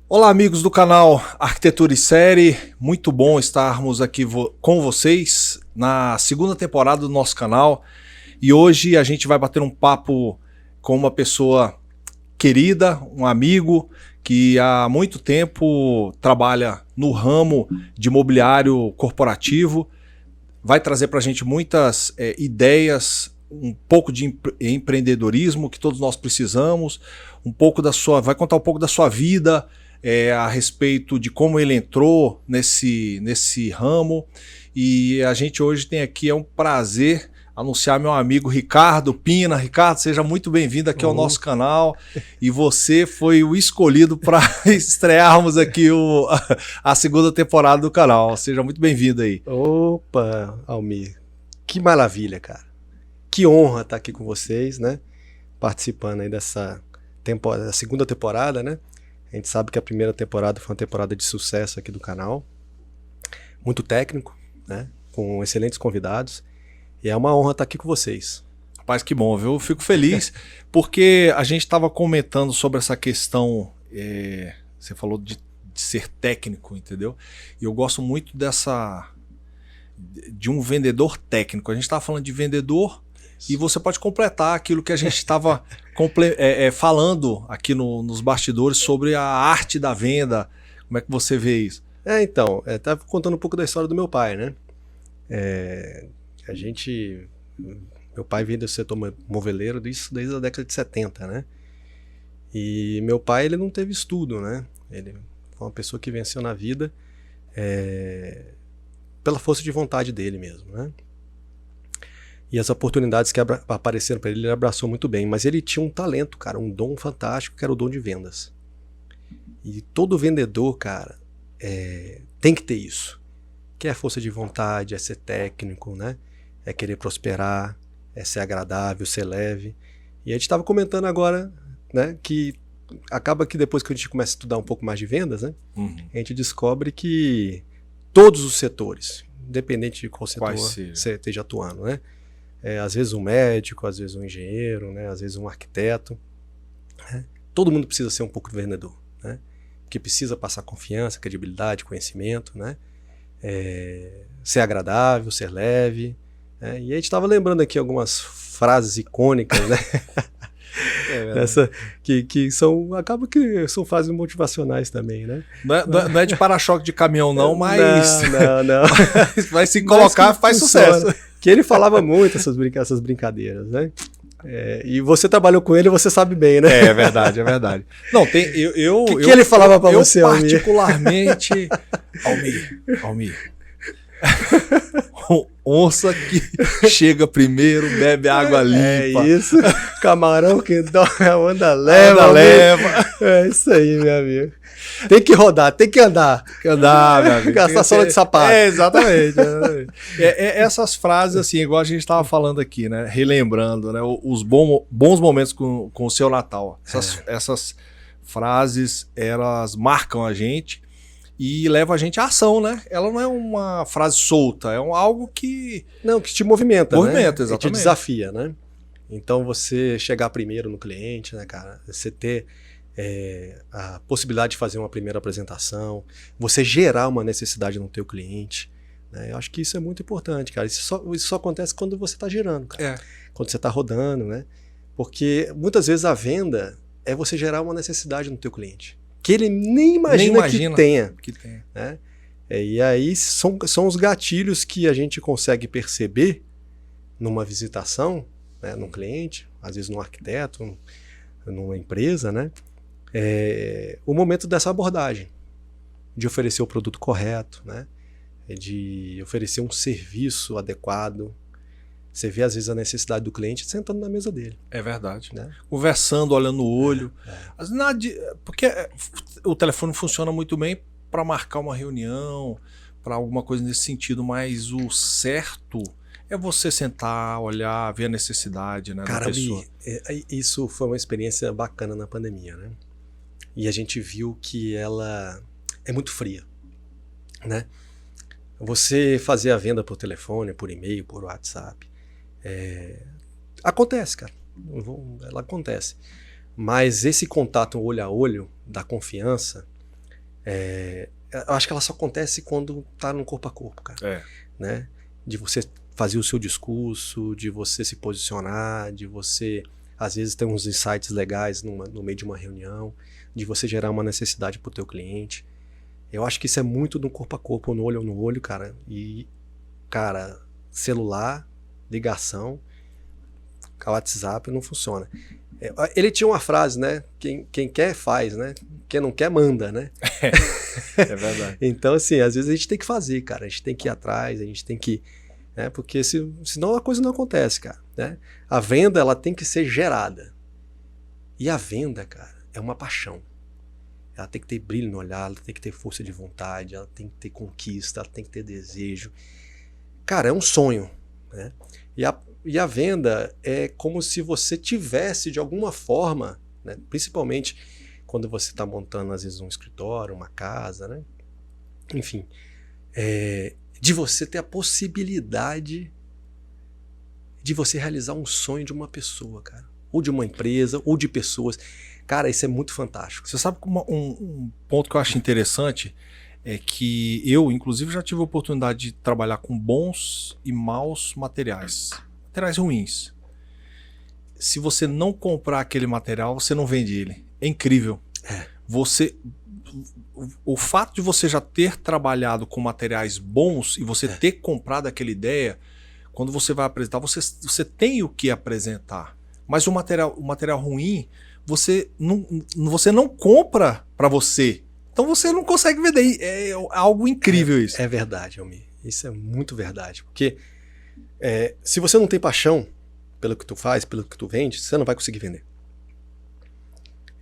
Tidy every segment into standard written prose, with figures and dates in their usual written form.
Olá, amigos do canal Arquitetura e Série. Muito bom estarmos aqui com vocês na segunda temporada do nosso canal. E hoje a gente vai bater um papo com uma pessoa querida, um amigo que há muito tempo trabalha no ramo de mobiliário corporativo. Vai trazer para a gente muitas ideias, um pouco de empreendedorismo que todos nós precisamos, vai contar um pouco da sua vida, a respeito de como ele entrou nesse ramo. E a gente hoje tem aqui, é um prazer anunciar meu amigo Ricardo Pina. Ricardo, seja muito bem-vindo aqui ao nosso canal. E você foi o escolhido para estrearmos aqui a segunda temporada do canal. Seja muito bem-vindo aí. Opa, Almir, que maravilha, cara. Que honra estar aqui com vocês, né? Participando aí dessa segunda temporada, né? A gente sabe que a primeira temporada foi uma temporada de sucesso aqui do canal. Muito técnico, né? Com excelentes convidados. E é uma honra estar aqui com vocês. Rapaz, que bom, viu? Eu fico feliz porque a gente estava comentando sobre essa questão, você falou de ser técnico, entendeu? E eu gosto muito de um vendedor técnico. A gente estava falando de vendedor e você pode completar aquilo que a gente estava falando aqui nos bastidores sobre a arte da venda. Como é que você vê isso? Então, estava contando um pouco da história do meu pai, né? Meu pai veio do setor moveleiro desde a década de 70, né? E meu pai, ele não teve estudo, né? Ele foi uma pessoa que venceu na vida pela força de vontade dele mesmo, né? E as oportunidades que apareceram para ele abraçou muito bem. Mas ele tinha um talento, cara, um dom fantástico, que era o dom de vendas. E todo vendedor, cara, tem que ter isso. Que é força de vontade, é ser técnico, né? É querer prosperar, é ser agradável, ser leve. E a gente estava comentando agora, né, que acaba que depois que a gente começa a estudar um pouco mais de vendas, né, a gente descobre que todos os setores, independente de qual setor você esteja atuando, né? Às vezes um médico, às vezes um engenheiro, né, às vezes um arquiteto, né? Todo mundo precisa ser um pouco vendedor, né? Porque precisa passar confiança, credibilidade, conhecimento, né? Ser agradável, ser leve, né? E a gente estava lembrando aqui algumas frases icônicas, né? Acaba que são frases motivacionais também, né? Não é de para-choque de caminhão não, mas não. Mas se colocar faz sucesso. Que ele falava muito essas brincadeiras, né? E você trabalhou com ele, você sabe bem, né? É verdade, é verdade. Não, tem o que ele falava para você, Almir? Particularmente, Almir. Onça que chega primeiro, bebe água limpa. É isso. Camarão que dorme, a onda leva. É isso aí, meu amigo. Tem que rodar, tem que andar. Tem que andar, meu amigo. Gastar sola de sapato. Exatamente. Essas frases, assim, igual a gente estava falando aqui, né? Relembrando, né? Os bons momentos com o seu Natal. Essas frases, elas marcam a gente e leva a gente à ação, né? Ela não é uma frase solta, é algo que... Não, que te movimenta, né? Exatamente. Que te desafia, né? Então você chegar primeiro no cliente, né, cara? Você ter a possibilidade de fazer uma primeira apresentação, você gerar uma necessidade no teu cliente, né? Eu acho que isso é muito importante, cara. Isso só acontece quando você está gerando, cara. Quando você está rodando, né? Porque muitas vezes a venda é você gerar uma necessidade no teu cliente, que ele nem imagina que tenha. Né? E aí são os gatilhos que a gente consegue perceber numa visitação, né, num cliente, às vezes num arquiteto, numa empresa, né? O momento dessa abordagem, de oferecer o produto correto, né? De oferecer um serviço adequado. Você vê, às vezes, a necessidade do cliente sentando na mesa dele. É verdade. Né? Conversando, olhando no olho. Porque o telefone funciona muito bem para marcar uma reunião, para alguma coisa nesse sentido, mas o certo é você sentar, olhar, ver a necessidade, né, da pessoa. Isso foi uma experiência bacana na pandemia, né? E a gente viu que ela é muito fria, né? Você fazer a venda por telefone, por e-mail, por WhatsApp, acontece, cara. Ela acontece. Mas esse contato olho a olho da confiança, Eu acho que ela só acontece quando tá no corpo a corpo, cara. Né? De você fazer o seu discurso, de você se posicionar, de você, às vezes, ter uns insights legais no meio de uma reunião, de você gerar uma necessidade pro teu cliente. Eu acho que isso é muito do corpo a corpo, no olho, cara. E, cara, celular, ligação, WhatsApp não funciona. Ele tinha uma frase, né? Quem quer, faz, né? Quem não quer, manda, né? É verdade. Então, assim, às vezes a gente tem que fazer, cara. A gente tem que ir atrás, a gente tem que... Né? Porque senão a coisa não acontece, cara. Né? A venda, ela tem que ser gerada. E a venda, cara, é uma paixão. Ela tem que ter brilho no olhar, ela tem que ter força de vontade, ela tem que ter conquista, ela tem que ter desejo. Cara, é um sonho, né? E a venda é como se você tivesse, de alguma forma, né? Principalmente quando você está montando, às vezes, um escritório, uma casa, né? Enfim, de você ter a possibilidade de você realizar um sonho de uma pessoa, cara. Ou de uma empresa, ou de pessoas. Cara, isso é muito fantástico. Você sabe que um ponto que eu acho interessante é que eu, inclusive, já tive a oportunidade de trabalhar com bons e maus materiais. Materiais ruins. Se você não comprar aquele material, você não vende ele. É incrível. O fato de você já ter trabalhado com materiais bons e você ter comprado aquela ideia, quando você vai apresentar, você tem o que apresentar. Mas o material ruim, você não compra para você. Então você não consegue vender. É algo incrível isso. É verdade, Almir. Isso é muito verdade. Porque se você não tem paixão pelo que tu faz, pelo que tu vende, você não vai conseguir vender.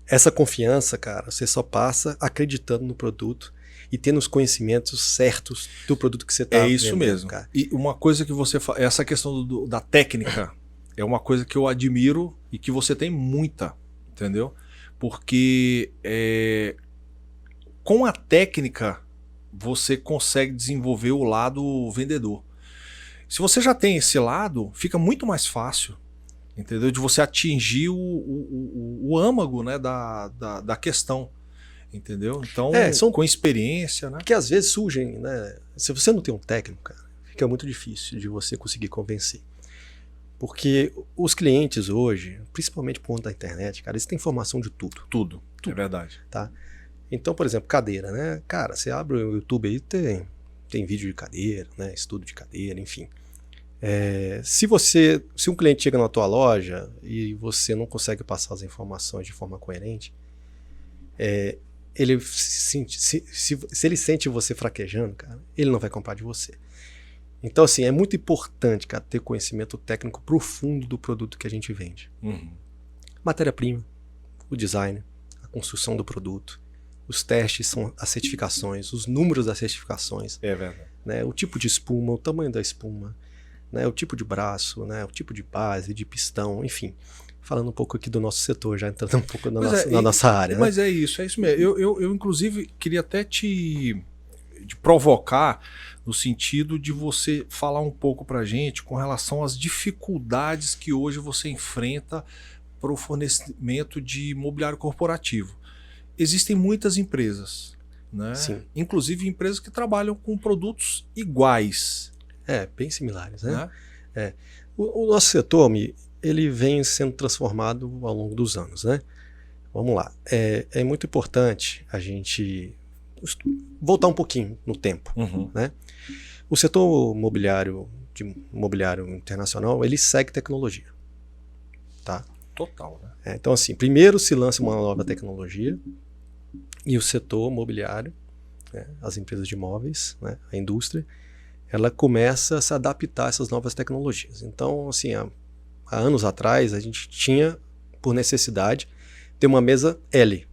Essa confiança, cara, você só passa acreditando no produto e tendo os conhecimentos certos do produto que você está vendendo. É isso mesmo. Cara. E uma coisa que você fala, essa questão da técnica, é uma coisa que eu admiro e que você tem muita, entendeu? Porque com a técnica você consegue desenvolver o lado vendedor. Se você já tem esse lado, fica muito mais fácil, entendeu? De você atingir o âmago, né, da questão, entendeu? Então, com experiência, né? Que às vezes surgem, né? Se você não tem um técnico, cara, fica muito difícil de você conseguir convencer. Porque os clientes hoje, principalmente por conta da internet, cara, eles têm informação de tudo. Tudo. É verdade. Tá? Então, por exemplo, cadeira, né? Cara, você abre o YouTube aí, tem vídeo de cadeira, né? Estudo de cadeira, enfim. Se um cliente chega na tua loja e você não consegue passar as informações de forma coerente, se ele sente você fraquejando, cara, ele não vai comprar de você. Então, assim, é muito importante, cara, ter conhecimento técnico profundo do produto que a gente vende. Matéria-prima, o design, a construção do produto, os testes, são as certificações, os números das certificações. É verdade. Né, o tipo de espuma, o tamanho da espuma, né, o tipo de braço, né, o tipo de base, de pistão, enfim. Falando um pouco aqui do nosso setor, já entrando um pouco na nossa área. Mas é isso mesmo. Eu inclusive, queria até te provocar no sentido de você falar um pouco pra gente com relação às dificuldades que hoje você enfrenta para o fornecimento de mobiliário corporativo. Existem muitas empresas, né? Sim. Inclusive empresas que trabalham com produtos iguais. Bem similares, né? O nosso setor, ele vem sendo transformado ao longo dos anos, né? Vamos lá. É muito importante a gente voltar um pouquinho no tempo, né? O setor mobiliário internacional, ele segue tecnologia, tá? Total, né? Então, assim, primeiro se lança uma nova tecnologia e o setor mobiliário, né, as empresas de imóveis, né, a indústria, ela começa a se adaptar a essas novas tecnologias. Então, assim, há anos atrás, a gente tinha, por necessidade, ter uma mesa L,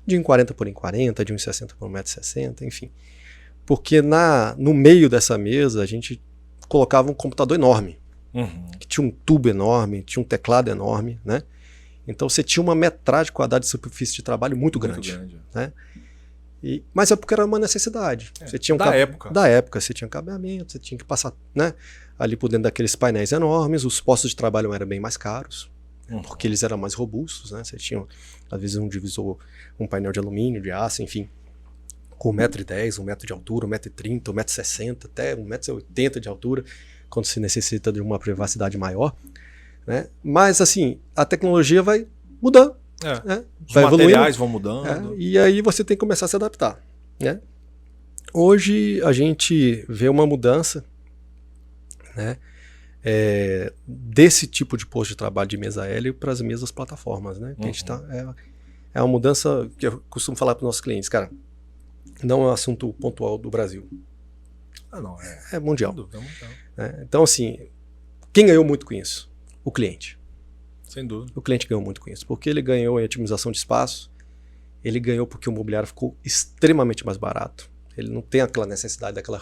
de 1,40 por 1,40, de 1,60 por 1,60 m, enfim. Porque no meio dessa mesa, a gente colocava um computador enorme, que tinha um tubo enorme, tinha um teclado enorme, né? Então você tinha uma metragem quadrada de superfície de trabalho muito grande. Né? Mas é porque era uma necessidade. Você tinha da época, você tinha cabeamento, você tinha que passar, né, ali por dentro daqueles painéis enormes, os postos de trabalho eram bem mais caros, porque eles eram mais robustos, né? Você tinha, às vezes, um divisor, um painel de alumínio, de aço, enfim. com 1,10 m, 1 m de altura, 1,30 m, 1,60 m, até 1,80 m de altura, quando se necessita de uma privacidade maior, né? Mas assim, a tecnologia vai mudando, né? Os Vai materiais evoluindo, vão mudando. e aí você tem que começar a se adaptar, né? Hoje a gente vê uma mudança, né, desse tipo de posto de trabalho de mesa aérea para as mesas plataformas, né? Que a gente é uma mudança que eu costumo falar para os nossos clientes, cara, não é um assunto pontual do Brasil. Não, é mundial. Sem dúvida. Então, assim, quem ganhou muito com isso? O cliente. Sem dúvida. O cliente ganhou muito com isso, porque ele ganhou em otimização de espaço, ele ganhou porque o mobiliário ficou extremamente mais barato. Ele não tem aquela necessidade daquela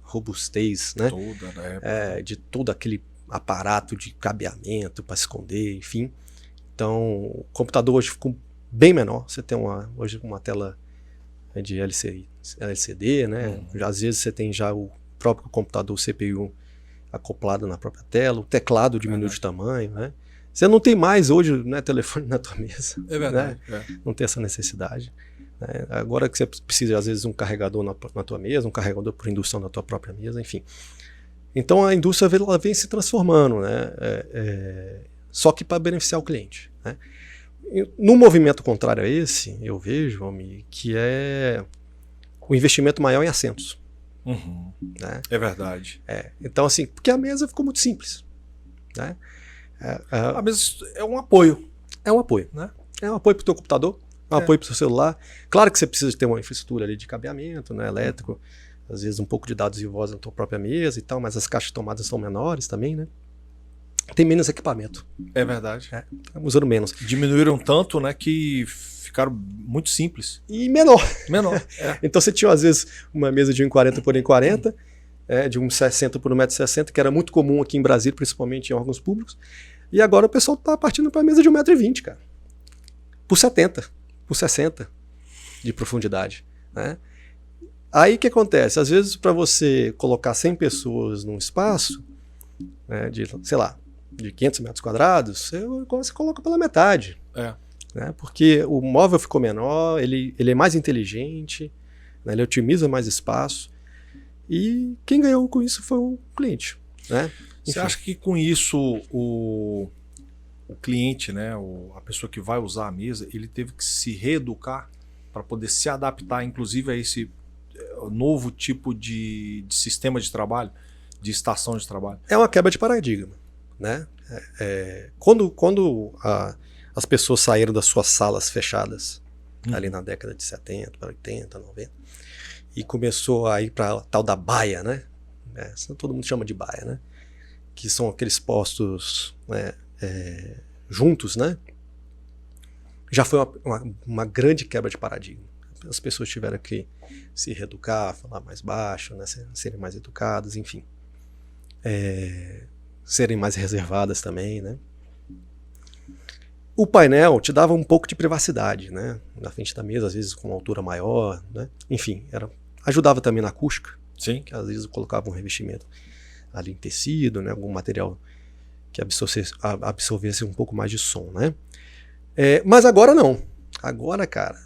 robustez, né? Toda, né? De todo aquele aparato de cabeamento para esconder, enfim. Então, o computador hoje ficou bem menor. Você tem hoje uma tela de LCD, né? Às vezes você tem já o próprio computador, o CPU acoplado na própria tela, o teclado diminui de tamanho, né? Você não tem mais hoje, né, telefone na tua mesa. É verdade. Né? Não tem essa necessidade. Né? Agora que você precisa, às vezes, um carregador na tua mesa, um carregador por indução na tua própria mesa, enfim. Então a indústria ela vem se transformando, né? Só que para beneficiar o cliente. Né? No movimento contrário a esse, eu vejo, Almir, que é o investimento maior em assentos. Né? É verdade. Então, assim, porque a mesa ficou muito simples. Né? A mesa é um apoio. É um apoio. Né? É um apoio para o teu computador, é um apoio para o seu celular. Claro que você precisa ter uma infraestrutura ali de cabeamento, né, elétrico, às vezes um pouco de dados e voz na tua própria mesa e tal, mas as caixas de tomadas são menores também, né? Tem menos equipamento. É verdade. Estamos usando menos. Diminuíram tanto, né, que ficaram muito simples. E menor. Então você tinha, às vezes, uma mesa de 1,40 por 1,40, de 1,60 por 1,60 m, que era muito comum aqui em Brasília, principalmente em órgãos públicos. E agora o pessoal está partindo para a mesa de 1,20 m, cara. Por 70, por 60 de profundidade. Né? Aí o que acontece? Às vezes, para você colocar 100 pessoas num espaço, né, de, sei lá, de 500 metros quadrados, você coloca pela metade. Né? Porque o móvel ficou menor, ele é mais inteligente, né? Ele otimiza mais espaço. E quem ganhou com isso foi o cliente. Né? Você acha que com isso o cliente, né, a pessoa que vai usar a mesa, ele teve que se reeducar para poder se adaptar, inclusive, a esse novo tipo de sistema de trabalho, de estação de trabalho? É uma quebra de paradigma. Né? Quando as pessoas saíram das suas salas fechadas, ali na década de 70, 80, 90, e começou a ir para tal da baia, né? Todo mundo chama de baia, né? Que são aqueles postos, né, juntos, né? Já foi uma grande quebra de paradigma. As pessoas tiveram que se reeducar, falar mais baixo, né, serem mais educadas, enfim. Serem mais reservadas também, né? O painel te dava um pouco de privacidade, né? Na frente da mesa, às vezes com uma altura maior, né? Enfim, ajudava também na acústica. Sim. Que às vezes colocava um revestimento ali em tecido, né? Algum material que absorvesse um pouco mais de som, né? Mas agora não. Agora, cara,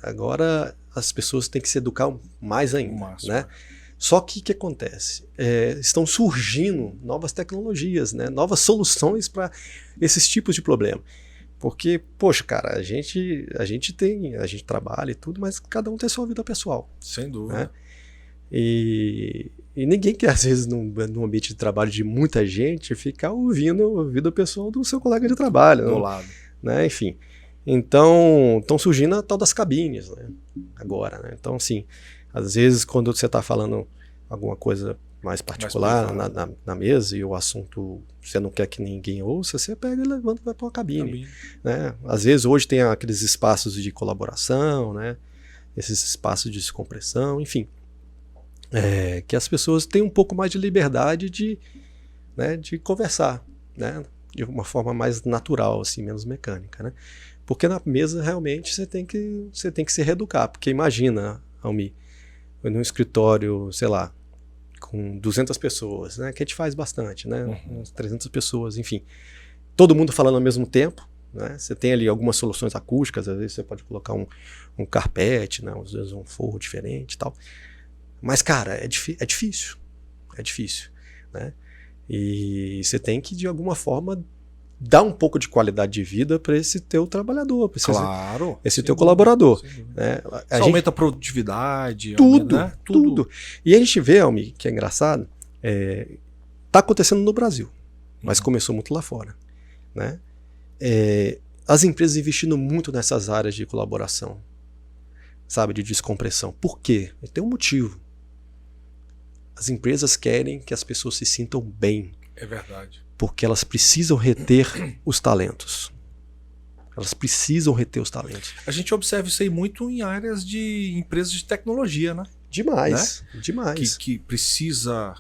as pessoas têm que se educar mais ainda, né? Só que o que acontece? Estão surgindo novas tecnologias, né? Novas soluções para esses tipos de problema. Porque, poxa, cara, a gente trabalha e tudo, mas cada um tem sua vida pessoal. Sem dúvida. Né? E ninguém quer, às vezes, num ambiente de trabalho de muita gente, ficar ouvindo a vida pessoal do seu colega de trabalho. Do lado. Né? Enfim. Então, estão surgindo a tal das cabines, né? Agora, né? Então, assim, às vezes, quando você está falando alguma coisa mais particular na mesa e o assunto você não quer que ninguém ouça, você pega e levanta e vai para uma cabine. Né? Às vezes, hoje tem aqueles espaços de colaboração, né? Esses espaços de descompressão, enfim. Que as pessoas têm um pouco mais de liberdade de conversar, né? De uma forma mais natural, assim, menos mecânica, né? Porque na mesa, realmente, você tem que se reeducar. Porque imagina, Almir, num escritório, sei lá, com 200 pessoas, né? Que a gente faz bastante, né? Uns 300 pessoas, enfim. Todo mundo falando ao mesmo tempo, né? Você tem ali algumas soluções acústicas, às vezes você pode colocar um carpete, né? Às vezes um forro diferente e tal. Mas, cara, é difícil. É difícil, né? E você tem que, de alguma forma, dar um pouco de qualidade de vida para esse teu trabalhador, para Claro. esse teu colaborador. Né? Isso aumenta a produtividade. Tudo, né? tudo. E a gente vê, Almi, que é engraçado, tá acontecendo no Brasil, mas começou muito lá fora, né? As empresas investindo muito nessas áreas de colaboração, sabe, de descompressão. Por quê? Tem um motivo. As empresas querem que as pessoas se sintam bem. É verdade. Porque elas precisam reter os talentos. Elas precisam reter os talentos. A gente observa isso aí muito em áreas de empresas de tecnologia, né? Demais, né? Demais. Que precisa...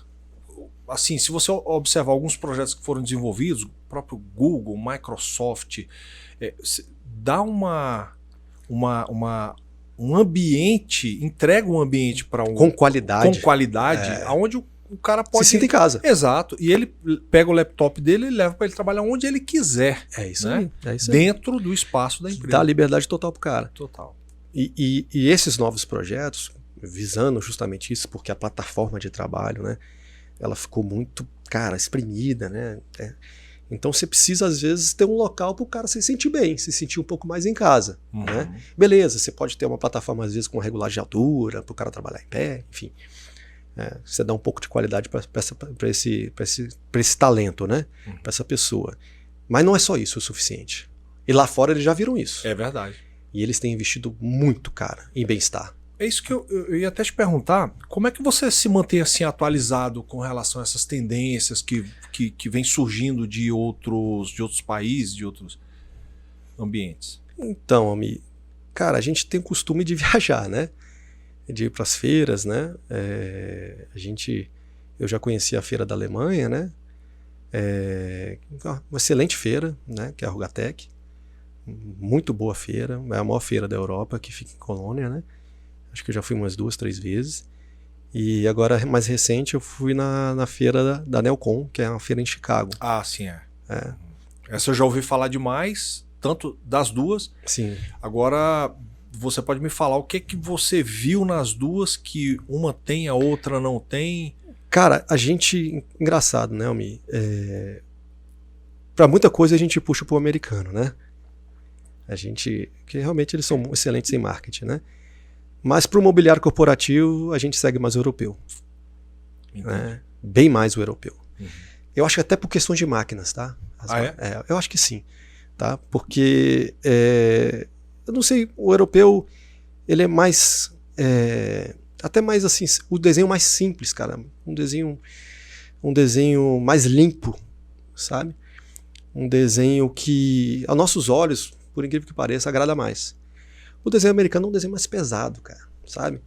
Assim, se você observar alguns projetos que foram desenvolvidos, o próprio Google, Microsoft, dá um ambiente, entrega um ambiente para com qualidade, onde o cara pode se sinta em casa. Exato. E ele pega o laptop dele e leva para ele trabalhar onde ele quiser. É isso, né? Aí. É isso dentro do espaço da empresa. Dá liberdade total pro cara. Total. E esses novos projetos, visando justamente isso, porque a plataforma de trabalho, né, ela ficou muito, cara, espremida, né? Então você precisa, às vezes, ter um local para o cara se sentir bem, se sentir um pouco mais em casa. Né? Beleza, você pode ter uma plataforma, às vezes, com regulagem de altura, para o cara trabalhar em pé, enfim. Você dá um pouco de qualidade para esse talento, né? Para essa pessoa. Mas não é só isso o suficiente. E lá fora eles já viram isso. É verdade. E eles têm investido muito, cara, em bem-estar. É isso que eu ia até te perguntar, como é que você se mantém assim atualizado com relação a essas tendências que vêm surgindo de outros países, de outros ambientes? Então, Almi, cara, a gente tem o costume de viajar, né? De ir para as feiras, né? Eu já conheci a feira da Alemanha, né? Uma excelente feira, né? Que é a Rugatec. Muito boa feira, é a maior feira da Europa, que fica em Colônia, né? Acho que eu já fui umas 2, 3 vezes. E agora, mais recente, eu fui na feira da Nelcon, que é uma feira em Chicago. Ah, sim, Essa eu já ouvi falar demais, tanto das duas. Sim. Agora, você pode me falar o que você viu nas duas que uma tem, a outra não tem? Cara, engraçado, né, Almi? Pra muita coisa a gente puxa pro americano, né? Que realmente eles são excelentes em marketing, né? Mas para o mobiliário corporativo, a gente segue mais o europeu. Né? Bem mais o europeu. Eu acho que até por questões de máquinas, tá? Eu acho que sim. Tá? Porque, eu não sei, o europeu, ele é mais... até mais assim, o desenho mais simples, cara. Um desenho mais limpo, sabe? Um desenho que, aos nossos olhos, por incrível que pareça, agrada mais. O desenho americano é um desenho mais pesado, cara, sabe?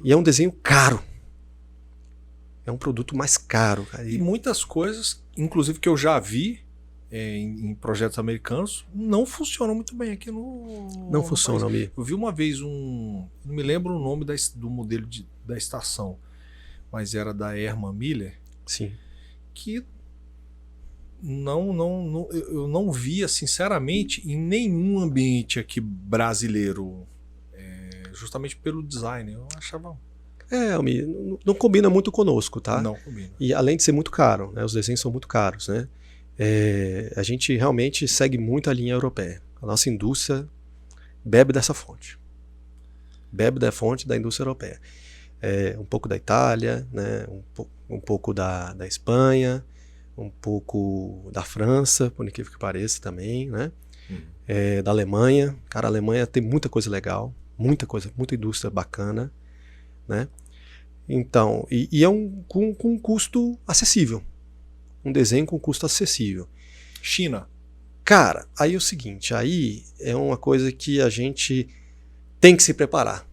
E é um desenho caro. É um produto mais caro, cara. E muitas coisas, inclusive que eu já vi em projetos americanos, não funcionam muito bem aqui Não funciona, Almi. Eu vi uma vez não me lembro o nome do modelo da estação, mas era da Herman Miller. Sim. Que eu não via, sinceramente, em nenhum ambiente aqui brasileiro, justamente pelo design. Eu achava... Almi, não combina muito conosco, tá? Não combina. E além de ser muito caro, né? Os desenhos são muito caros, né? A gente realmente segue muito a linha europeia. A nossa indústria bebe dessa fonte. Bebe da fonte da indústria europeia. Um pouco da Itália, né? Um pouco da Espanha, um pouco da França, por incrível que pareça também, né? Da Alemanha. Cara, a Alemanha tem muita coisa legal, muita indústria bacana, né? Então, e é com um custo acessível. Um desenho com custo acessível. China. Cara, aí é o seguinte, aí é uma coisa que a gente tem que se preparar.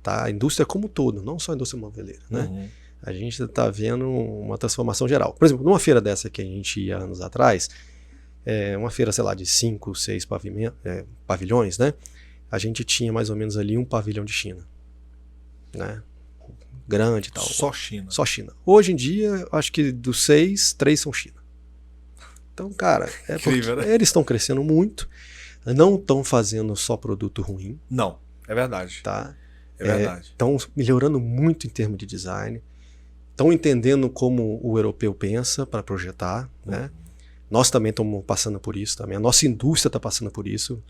Tá? A indústria como um todo, não só a indústria moveleira, né? A gente está vendo uma transformação geral. Por exemplo, numa feira dessa que a gente ia anos atrás, uma feira, sei lá, de 5, 6 pavilhões, né? A gente tinha mais ou menos ali um pavilhão de China. Né? Grande e tal. Só China. Só China. Hoje em dia, acho que dos 6, 3 são China. Então, cara, Incrível, porque né? eles estão crescendo muito, não estão fazendo só produto ruim, Não, é verdade. tá? É verdade. Estão melhorando muito em termos de design, estão entendendo como o europeu pensa para projetar, né? Nós também estamos passando por isso também, a nossa indústria está passando por isso,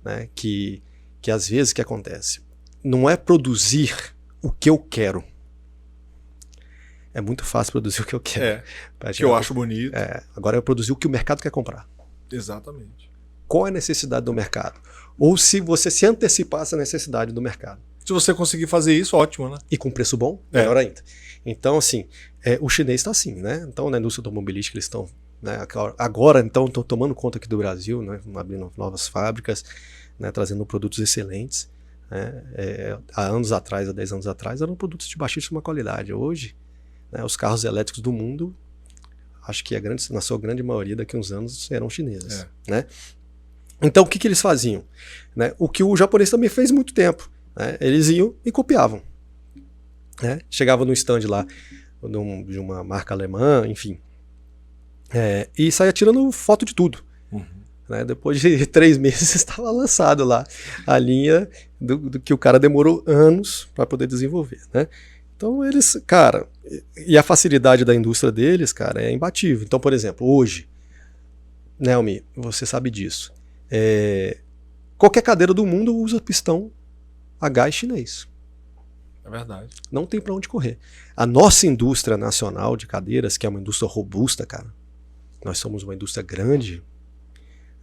né? Que às vezes o que acontece? Não é produzir o que eu quero. É muito fácil produzir o que eu quero. Que eu acho bonito. Agora é produzir o que o mercado quer comprar. Exatamente. Qual é a necessidade do mercado? Ou se você se antecipar essa necessidade do mercado. Se você conseguir fazer isso, ótimo, né? E com preço bom, melhor ainda. Então, assim, o chinês está assim, né? Então, na indústria automobilística, eles estão, né, agora, então, estão tomando conta aqui do Brasil, né, abrindo novas fábricas, né, trazendo produtos excelentes. Né? Há anos atrás, há 10 anos atrás, eram produtos de baixíssima qualidade. Hoje, né, os carros elétricos do mundo, acho que na sua grande maioria, daqui a uns anos, serão chineses. Né? Então, o que eles faziam? Né? O que o japonês também fez muito tempo. Né? Eles iam e copiavam. Né? Chegava no stand lá de uma marca alemã, enfim, e saía tirando foto de tudo. Né? Depois de 3 meses estava lançado lá a linha do que o cara demorou anos para poder desenvolver. Né? Então eles, cara, e a facilidade da indústria deles, cara, é imbatível. Então, por exemplo, hoje, Nelmi, você sabe disso, qualquer cadeira do mundo usa pistão a gás chinês. É verdade. Não tem para onde correr. A nossa indústria nacional de cadeiras, que é uma indústria robusta, cara, nós somos uma indústria grande,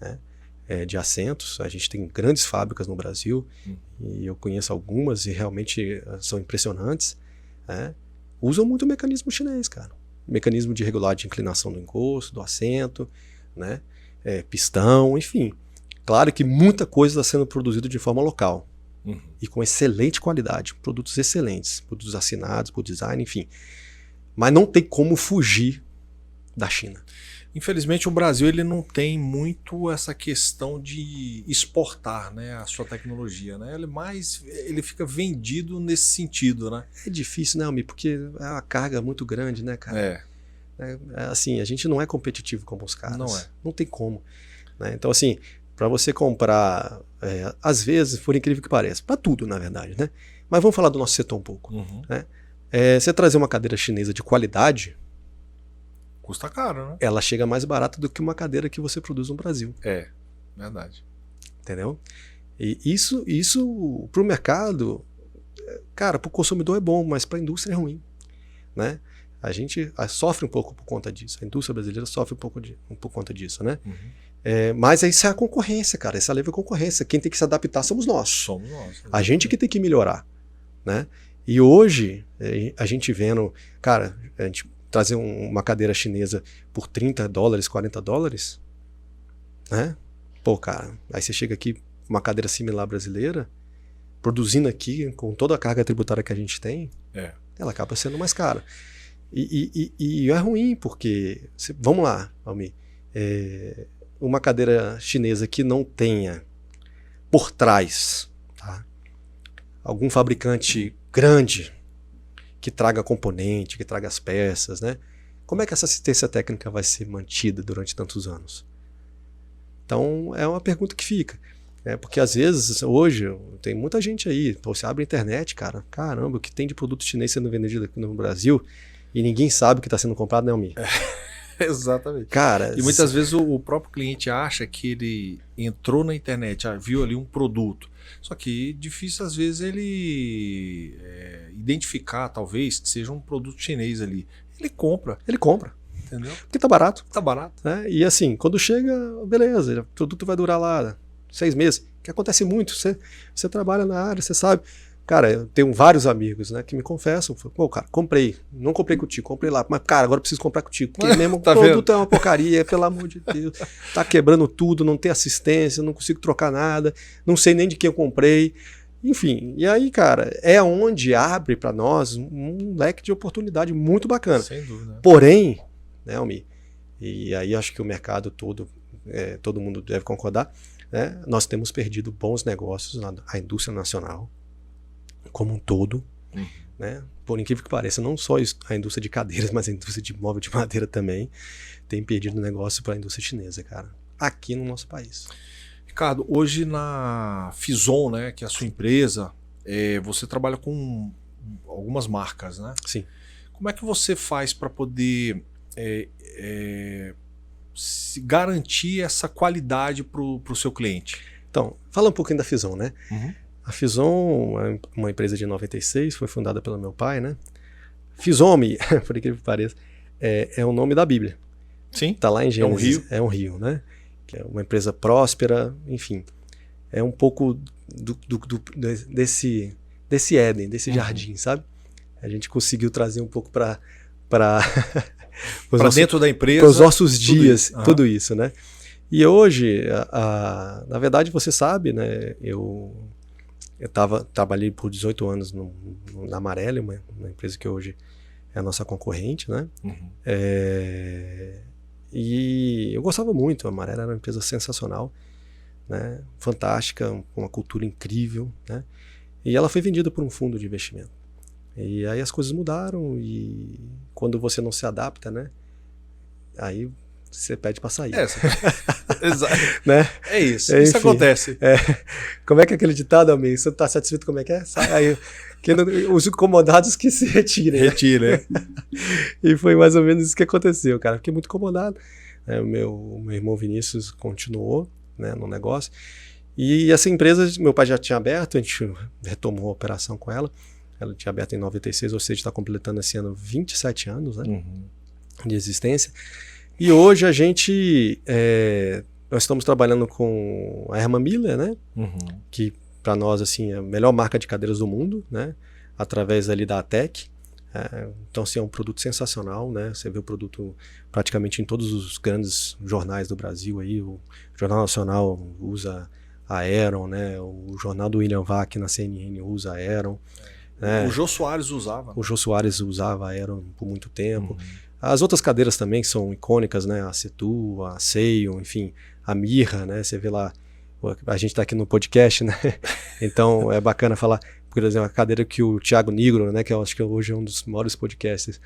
né, de assentos, a gente tem grandes fábricas no Brasil, e eu conheço algumas e realmente são impressionantes, né, usam muito o mecanismo chinês, cara. Mecanismo de regular de inclinação do encosto, do assento, né, pistão, enfim. Claro que muita coisa está sendo produzida de forma local. E com excelente qualidade, produtos excelentes, produtos assinados por design, enfim. Mas não tem como fugir da China. Infelizmente o Brasil ele não tem muito essa questão de exportar, né, a sua tecnologia, né? Ele fica vendido nesse sentido, né? É difícil, né, Almir? Porque é uma carga muito grande, né, cara? Assim, a gente não é competitivo como os caras. Não é. Não tem como. Né? Então, assim, para você comprar, às vezes, por incrível que pareça, para tudo, na verdade, né? Mas vamos falar do nosso setor um pouco. Né? Você trazer uma cadeira chinesa de qualidade, custa caro, né? Ela chega mais barata do que uma cadeira que você produz no Brasil. Verdade. Entendeu? E isso para o mercado, cara, para o consumidor é bom, mas para a indústria é ruim. Né? A gente sofre um pouco por conta disso. A indústria brasileira sofre um pouco por conta disso, né? Mas isso é a concorrência, cara. Essa leva a concorrência. Quem tem que se adaptar somos nós. Somos nós. A gente que tem que melhorar. Né? E hoje, a gente vendo, cara, a gente trazer uma cadeira chinesa por $30, $40, né? Pô, cara, aí você chega aqui com uma cadeira similar brasileira, produzindo aqui com toda a carga tributária que a gente tem, ela acaba sendo mais cara. E é ruim, porque, vamos lá, Almir, uma cadeira chinesa que não tenha por trás, tá, algum fabricante grande que traga componente, que traga as peças, né? Como é que essa assistência técnica vai ser mantida durante tantos anos? Então, é uma pergunta que fica. Porque às vezes, hoje, tem muita gente aí, você abre a internet, cara, caramba, o que tem de produto chinês sendo vendido aqui no Brasil e ninguém sabe o que está sendo comprado, né, Almir? Exatamente. Cara, e muitas vezes o próprio cliente acha que ele entrou na internet, viu ali um produto. Só que difícil às vezes ele identificar, talvez, que seja um produto chinês ali. Ele compra. Entendeu? Porque tá barato. Tá barato. Né? E assim, quando chega, beleza, o produto vai durar lá 6 meses. Que acontece muito, você trabalha na área, você sabe. Cara, eu tenho vários amigos, né, que me confessam, pô, cara, não comprei contigo, comprei lá, mas cara, agora eu preciso comprar contigo, porque mesmo tá o produto vendo? é uma porcaria, pelo amor de Deus, tá quebrando tudo, não tem assistência, não consigo trocar nada, não sei nem de quem eu comprei, enfim, e aí, cara, é onde abre para nós um leque de oportunidade muito bacana. Sem dúvida. Porém, né, Almir, e aí acho que o mercado todo, todo mundo deve concordar, né, nós temos perdido bons negócios na indústria nacional, como um todo, né? Por incrível que pareça, não só a indústria de cadeiras, mas a indústria de móvel de madeira também tem perdido negócio para a indústria chinesa, cara, aqui no nosso país. Ricardo, hoje na Fison, né, que é a sua empresa, você trabalha com algumas marcas, né? Sim. Como é que você faz para poder se garantir essa qualidade para o seu cliente? Então, fala um pouquinho da Fison, né? Uhum. A Fison é uma empresa de 96, foi fundada pelo meu pai, né? Fison, por incrível que pareça, é o nome da Bíblia. Sim. Tá lá em Gênesis. É um rio. É um rio, né? Que é uma empresa próspera, enfim. É um pouco desse Éden, desse jardim, sabe? A gente conseguiu trazer um pouco para dentro da empresa. Para os nossos dias, isso. tudo isso, né? E hoje, na verdade, você sabe, né? Eu trabalhei por 18 anos na Marelli, uma empresa que hoje é a nossa concorrente, né? Uhum. E eu gostava muito, a Marelli era uma empresa sensacional, né? Fantástica, com uma cultura incrível, né? E ela foi vendida por um fundo de investimento. E aí as coisas mudaram e quando você não se adapta, né? Aí você pede para sair. Exato. Né? É isso. Enfim, isso acontece. Como é que é aquele ditado, amigo? Você não está satisfeito como é que é? Sai aí. Os incomodados que se retirem. Retira, E foi mais ou menos isso que aconteceu, cara. Fiquei muito incomodado. O meu irmão Vinícius continuou, né, no negócio. E essa empresa, meu pai já tinha aberto, a gente retomou a operação com ela. Ela tinha aberto em 96, ou seja, está completando esse ano 27 anos, né, de existência. E hoje a gente, nós estamos trabalhando com a Herman Miller, né, que para nós assim, é a melhor marca de cadeiras do mundo, né, através ali da ATEC. Então, assim, é um produto sensacional, né? Você vê o produto praticamente em todos os grandes jornais do Brasil aí. O Jornal Nacional usa a Aeron, né? O jornal do William Vac na CNN usa a Aeron. O Jô Soares usava. O Jô Soares usava a Aeron por muito tempo. As outras cadeiras também que são icônicas, né? A Cetu, a Seio, enfim, a Mirra, né? Você vê lá, a gente está aqui no podcast, né? Então é bacana falar. Por exemplo, a cadeira que o Thiago Nigro, né, que eu acho que hoje é um dos maiores podcasts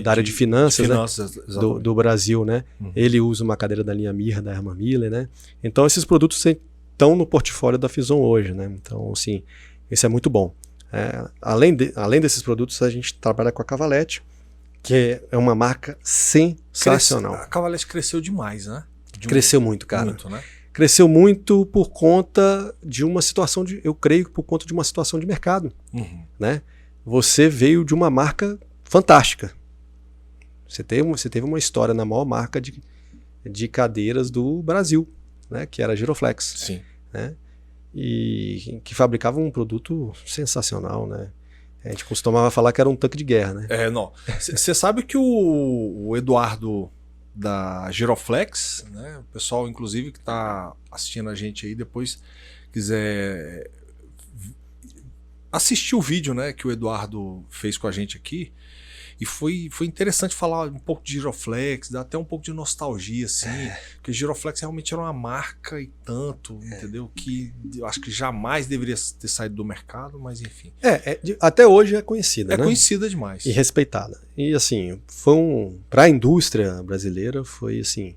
da área de finanças, né, do Brasil, né? Ele usa uma cadeira da linha Mirra, da Herman Miller, né? Então esses produtos estão no portfólio da Fison hoje, né? Então, assim, isso é muito bom. Além desses produtos, a gente trabalha com a Cavalete, que é uma marca sensacional. A Cavalete cresceu demais, né? Cresceu muito, cara. Muito, né? Cresceu muito por conta de uma situação eu creio, por conta de uma situação de mercado, né? Você veio de uma marca fantástica. Você teve uma história na maior marca de cadeiras do Brasil, né? Que era a Giroflex. Sim. Né? E que fabricava um produto sensacional, né? A gente costumava falar que era um tanque de guerra, né? Não. Você sabe que o Eduardo da Giroflex, né? O pessoal, inclusive, que está assistindo a gente aí, depois quiser assistir o vídeo, né, que o Eduardo fez com a gente aqui, e foi interessante falar um pouco de Giroflex, dá até um pouco de nostalgia, assim, porque Giroflex realmente era uma marca e tanto, entendeu? Que eu acho que jamais deveria ter saído do mercado, mas enfim. Até hoje é conhecida, né? É conhecida demais. E respeitada. E assim, para a indústria brasileira foi assim,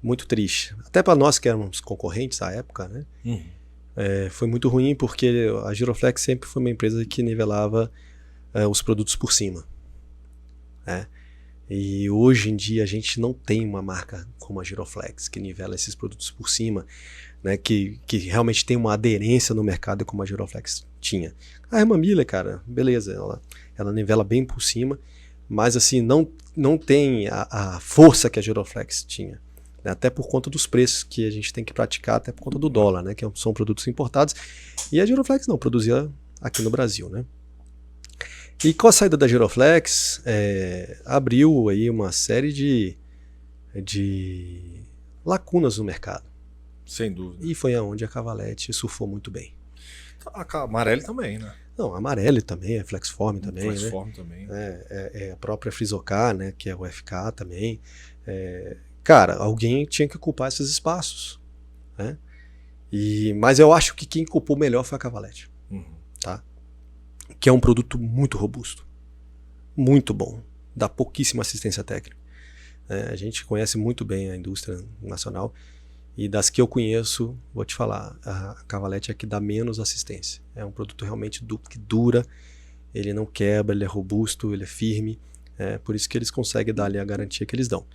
muito triste. Até para nós que éramos concorrentes à época, né? Foi muito ruim porque a Giroflex sempre foi uma empresa que nivelava os produtos por cima. E hoje em dia a gente não tem uma marca como a Giroflex que nivela esses produtos por cima, né, que realmente tem uma aderência no mercado como a Giroflex tinha. A Herman Miller, cara, beleza, ela nivela bem por cima, mas assim, não tem a força que a Giroflex tinha, né, até por conta dos preços que a gente tem que praticar, até por conta do dólar, né, que são produtos importados, e a Giroflex não, produzia aqui no Brasil, né. E com a saída da Giroflex, abriu aí uma série de lacunas no mercado. Sem dúvida. E foi aonde a Cavalete surfou muito bem. A Marelli também, né? Não, a Marelli também, a Flexform também. Flexform, né? Também. A própria Frisocar, né, que é o FK também. Cara, alguém tinha que ocupar esses espaços. Né? Mas eu acho que quem ocupou melhor foi a Cavalete. Tá? que é um produto muito robusto, muito bom, dá pouquíssima assistência técnica. A gente conhece muito bem a indústria nacional e das que eu conheço, vou te falar, a Cavalete é a que dá menos assistência. É um produto realmente que dura, ele não quebra, ele é robusto, ele é firme, por isso que eles conseguem dar ali a garantia que eles dão.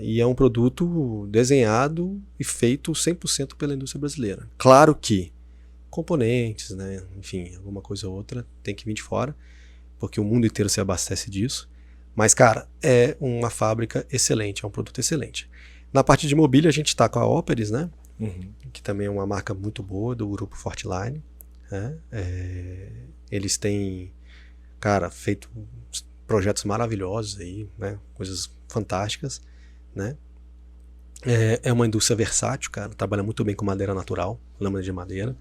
E é um produto desenhado e feito 100% pela indústria brasileira. Claro que componentes, né, enfim, alguma coisa ou outra tem que vir de fora, porque o mundo inteiro se abastece disso. Mas, cara, é uma fábrica excelente, é um produto excelente. Na parte de mobília, a gente está com a Operis, né? Que também é uma marca muito boa do grupo Fortline. Eles têm, cara, feito projetos maravilhosos aí, né? Coisas fantásticas, né? É uma indústria versátil, cara, trabalha muito bem com madeira natural, lâmina de madeira.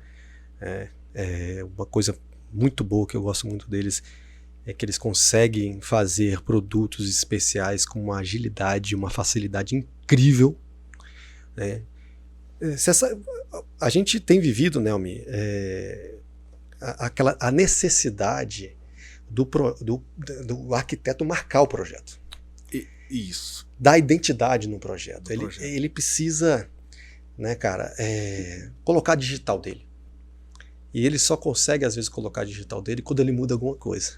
Uma coisa muito boa que eu gosto muito deles é que eles conseguem fazer produtos especiais com uma agilidade, uma facilidade incrível, né? A gente tem vivido, né, Almi, a necessidade do arquiteto marcar o projeto. Isso. Dar identidade no projeto. Ele precisa, né, cara, colocar a digital dele. E ele só consegue, às vezes, colocar a digital dele quando ele muda alguma coisa.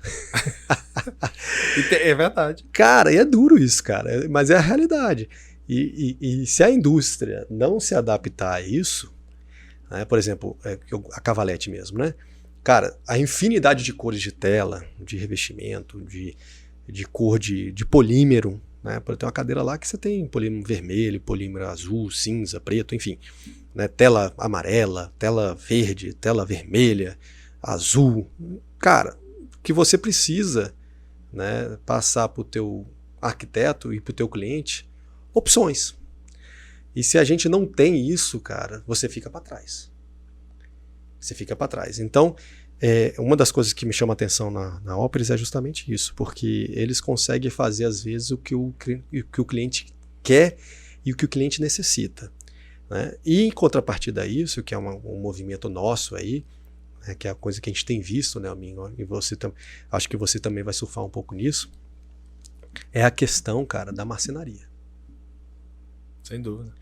É verdade. Cara, e é duro isso, cara. Mas é a realidade. E se a indústria não se adaptar a isso, né, por exemplo, a Cavalete mesmo, né? Cara, a infinidade de cores de tela, de revestimento, de cor de polímero, né? Tem uma cadeira lá que você tem polímero vermelho, polímero azul, cinza, preto, enfim. Né, tela amarela, tela verde, tela vermelha, azul. Cara, que você precisa, né, passar para o teu arquiteto e para o teu cliente opções. E se a gente não tem isso, cara, você fica para trás. Você fica para trás. Então, uma das coisas que me chama a atenção na Operis é justamente isso, porque eles conseguem fazer, às vezes, o que o cliente quer e o que o cliente necessita. Né? E em contrapartida a isso, que é um movimento nosso aí, né, que é a coisa que a gente tem visto, né, amigo, e acho que você também vai surfar um pouco nisso, é a questão, cara, da marcenaria. Sem dúvida.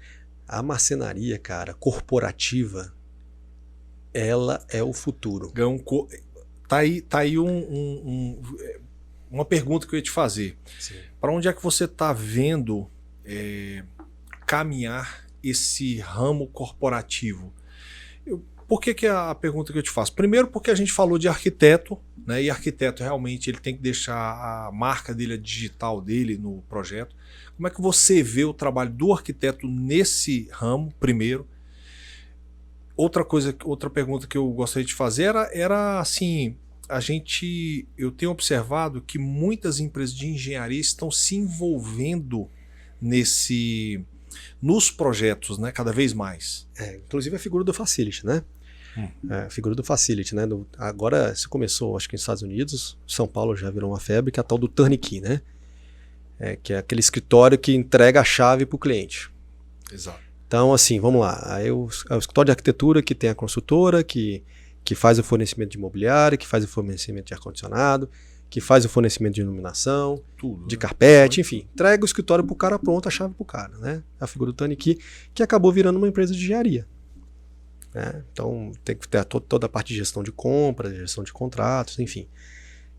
A marcenaria, cara, corporativa, ela é o futuro. Tá aí uma pergunta que eu ia te fazer. Para onde é que você está vendo caminhar esse ramo corporativo? Por que é a pergunta que eu te faço? Primeiro porque a gente falou de arquiteto, né? E arquiteto realmente ele tem que deixar a marca dele, a digital dele no projeto. Como é que você vê o trabalho do arquiteto nesse ramo, primeiro? Outra pergunta que eu gostaria de fazer era assim, eu tenho observado que muitas empresas de engenharia estão se envolvendo nos projetos, né, cada vez mais. Inclusive a figura do Facility, né? A figura do Facility, né? Agora, isso começou, acho que nos Estados Unidos, São Paulo já virou uma febre, que é a tal do turnkey, né? Que é aquele escritório que entrega a chave para o cliente. Exato. Então, assim, vamos lá. Aí o escritório de arquitetura que tem a consultora, que faz o fornecimento de imobiliário, que faz o fornecimento de ar-condicionado, que faz o fornecimento de iluminação, tudo, de carpete, enfim. Entrega o escritório pro cara, pronto, a chave pro cara, né? A figura do turnkey, que acabou virando uma empresa de engenharia. Né? Então, tem que ter toda a parte de gestão de compras, gestão de contratos, enfim.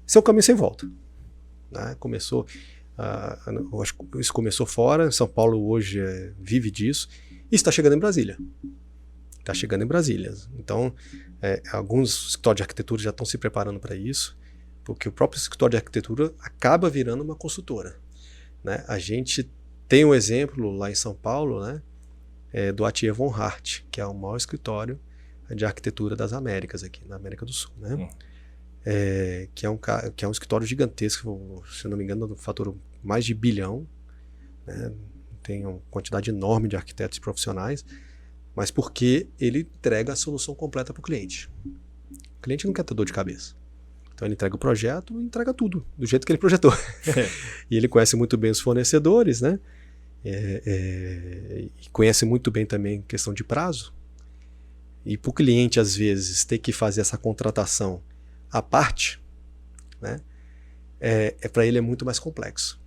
Esse é um caminho sem volta. Né? Eu acho que isso começou fora, São Paulo hoje vive disso, e está chegando em Brasília. Está chegando em Brasília. Então, alguns escritórios de arquitetura já estão se preparando para isso, porque o próprio escritório de arquitetura acaba virando uma consultora. Né? A gente tem um exemplo lá em São Paulo, né, do Atelier Von Hart, que é o maior escritório de arquitetura das Américas, aqui na América do Sul. Né? Que é um escritório gigantesco, se eu não me engano, fatura mais de 1 bilhão. Né? Tem uma quantidade enorme de arquitetos profissionais, mas porque ele entrega a solução completa para o cliente. O cliente não quer ter dor de cabeça. Então ele entrega o projeto e entrega tudo, do jeito que ele projetou. E ele conhece muito bem os fornecedores, né? E conhece muito bem também a questão de prazo. E para o cliente, às vezes, ter que fazer essa contratação à parte, né, para ele é muito mais complexo.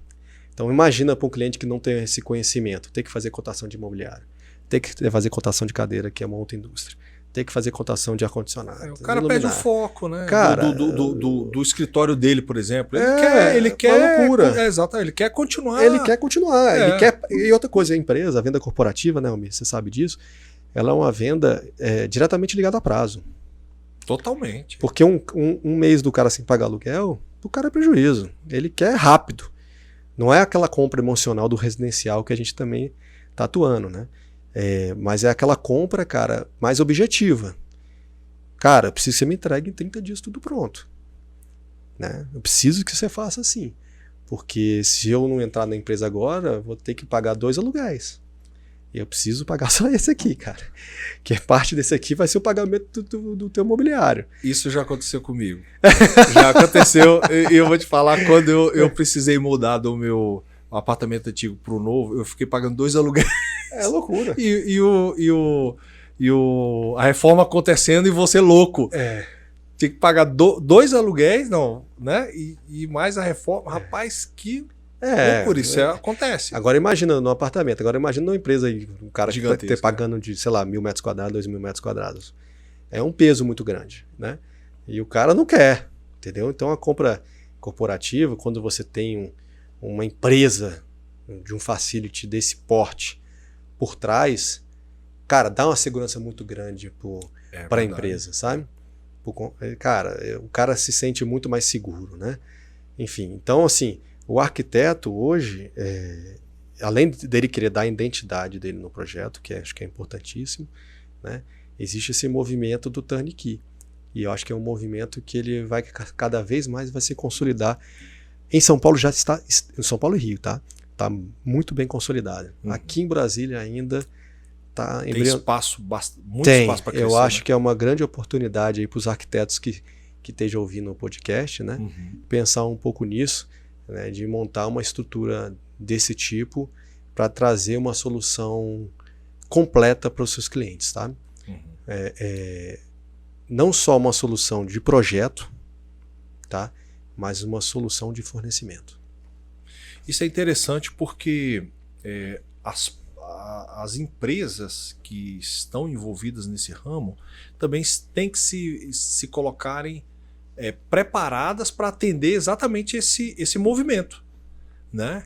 Então imagina para um cliente que não tem esse conhecimento, ter que fazer cotação de imobiliário, ter que fazer cotação de cadeira, que é uma outra indústria, ter que fazer cotação de ar-condicionado. O cara perde o foco, né? Cara, do escritório dele, por exemplo. Ele quer uma loucura. Exato, ele quer continuar. Ele quer continuar. E outra coisa, a empresa, a venda corporativa, né, Almir, você sabe disso, ela é uma venda diretamente ligada a prazo. Totalmente. Porque um mês do cara sem pagar aluguel, o cara é prejuízo. Ele quer rápido. Não é aquela compra emocional do residencial que a gente também está atuando, né? Mas é aquela compra, cara, mais objetiva. Cara, eu preciso que você me entregue em 30 dias tudo pronto. Né? Eu preciso que você faça assim. Porque se eu não entrar na empresa agora, eu vou ter que pagar 2 aluguéis. E eu preciso pagar só esse aqui, cara. Que parte desse aqui vai ser o pagamento do teu mobiliário. Isso já aconteceu comigo. Já aconteceu. E eu vou te falar, quando eu precisei mudar do meu apartamento antigo para o novo, eu fiquei pagando 2 aluguéis. É loucura. A reforma acontecendo e você louco. Tem que pagar 2 aluguéis, não, né? E mais a reforma. Rapaz, que loucura, isso acontece. Agora imagina no apartamento, agora imagina numa empresa aí, um cara que vai ter pagando de, sei lá, 1.000 metros quadrados, 2.000 metros quadrados. É um peso muito grande, né? E o cara não quer, entendeu? Então a compra corporativa, quando você tem uma empresa de um facility desse porte por trás, cara, dá uma segurança muito grande para a empresa, sabe? Cara, o cara se sente muito mais seguro, né? Enfim, então assim, o arquiteto hoje, além dele querer dar a identidade dele no projeto, que acho que é importantíssimo, né? Existe esse movimento do turnkey. E eu acho que é um movimento que ele vai cada vez mais vai se consolidar. Em São Paulo já está, em São Paulo e Rio, tá? Está muito bem consolidado. Aqui em Brasília ainda está tem espaço, muito espaço para crescer. Eu acho que é uma grande oportunidade para os arquitetos que estejam ouvindo o podcast, né? Pensar um pouco nisso, né? De montar uma estrutura desse tipo para trazer uma solução completa para os seus clientes, tá? Não só uma solução de projeto, tá? Mas uma solução de fornecimento. Isso é interessante porque as empresas que estão envolvidas nesse ramo também têm que se colocarem preparadas para atender exatamente esse movimento, né?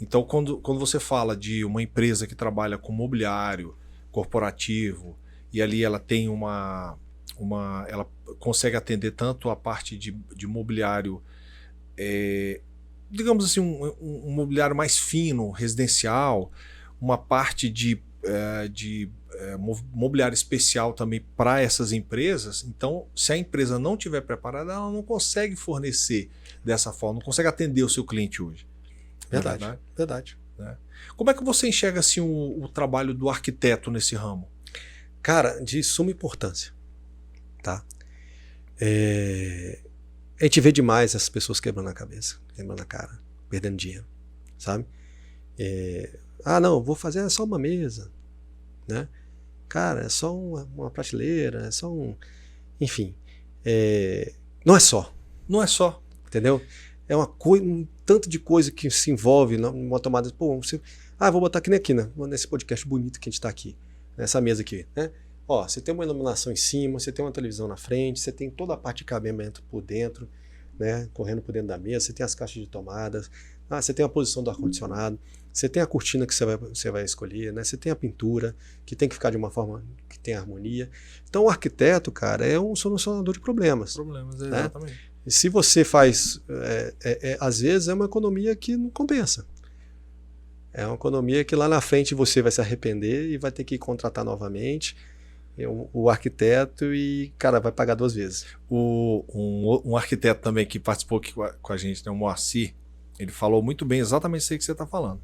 Então, quando você fala de uma empresa que trabalha com mobiliário corporativo e ali ela tem ela consegue atender tanto a parte de mobiliário, digamos assim, um mobiliário mais fino, residencial, uma parte de mobiliário especial também para essas empresas. Então, se a empresa não estiver preparada, ela não consegue fornecer dessa forma, não consegue atender o seu cliente hoje. Verdade. Né? Como é que você enxerga assim, o trabalho do arquiteto nesse ramo? Cara, de suma importância. Tá? A gente vê demais as pessoas quebrando a cabeça, quebrando a cara, perdendo dinheiro, sabe? Não, vou fazer só uma mesa, né? Cara, é só uma prateleira, é só um... Enfim, não é só. Não é só. Entendeu? É um tanto de coisa que se envolve numa tomada. Pô, vou botar aqui, nesse podcast bonito que a gente está aqui, nessa mesa aqui, né? Ó, você tem uma iluminação em cima, você tem uma televisão na frente, você tem toda a parte de cabeamento por dentro, né, correndo por dentro da mesa, você tem as caixas de tomadas, você tem a posição do ar-condicionado, você tem a cortina que você vai escolher, né, você tem a pintura, que tem que ficar de uma forma que tenha harmonia. Então o arquiteto, cara, é um solucionador de problemas. Exatamente. Né? E se você faz, às vezes é uma economia que não compensa. É uma economia que lá na frente você vai se arrepender e vai ter que contratar novamente o arquiteto e, cara, vai pagar 2 vezes. Um arquiteto também que participou aqui com a gente, né, o Moacir, ele falou muito bem exatamente isso aí que você está falando.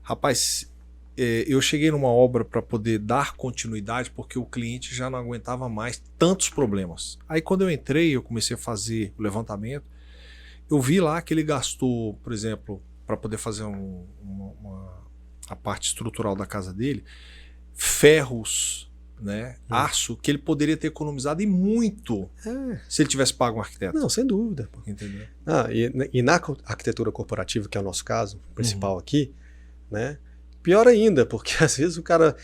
Rapaz, eu cheguei numa obra para poder dar continuidade porque o cliente já não aguentava mais tantos problemas. Aí quando eu entrei, eu comecei a fazer o levantamento, eu vi lá que ele gastou, por exemplo, para poder fazer a parte estrutural da casa dele, ferros né, aço que ele poderia ter economizado e muito se ele tivesse pago um arquiteto. Não, sem dúvida. Entendeu? E na arquitetura corporativa, que é o nosso caso principal aqui, né, pior ainda, porque às vezes o cara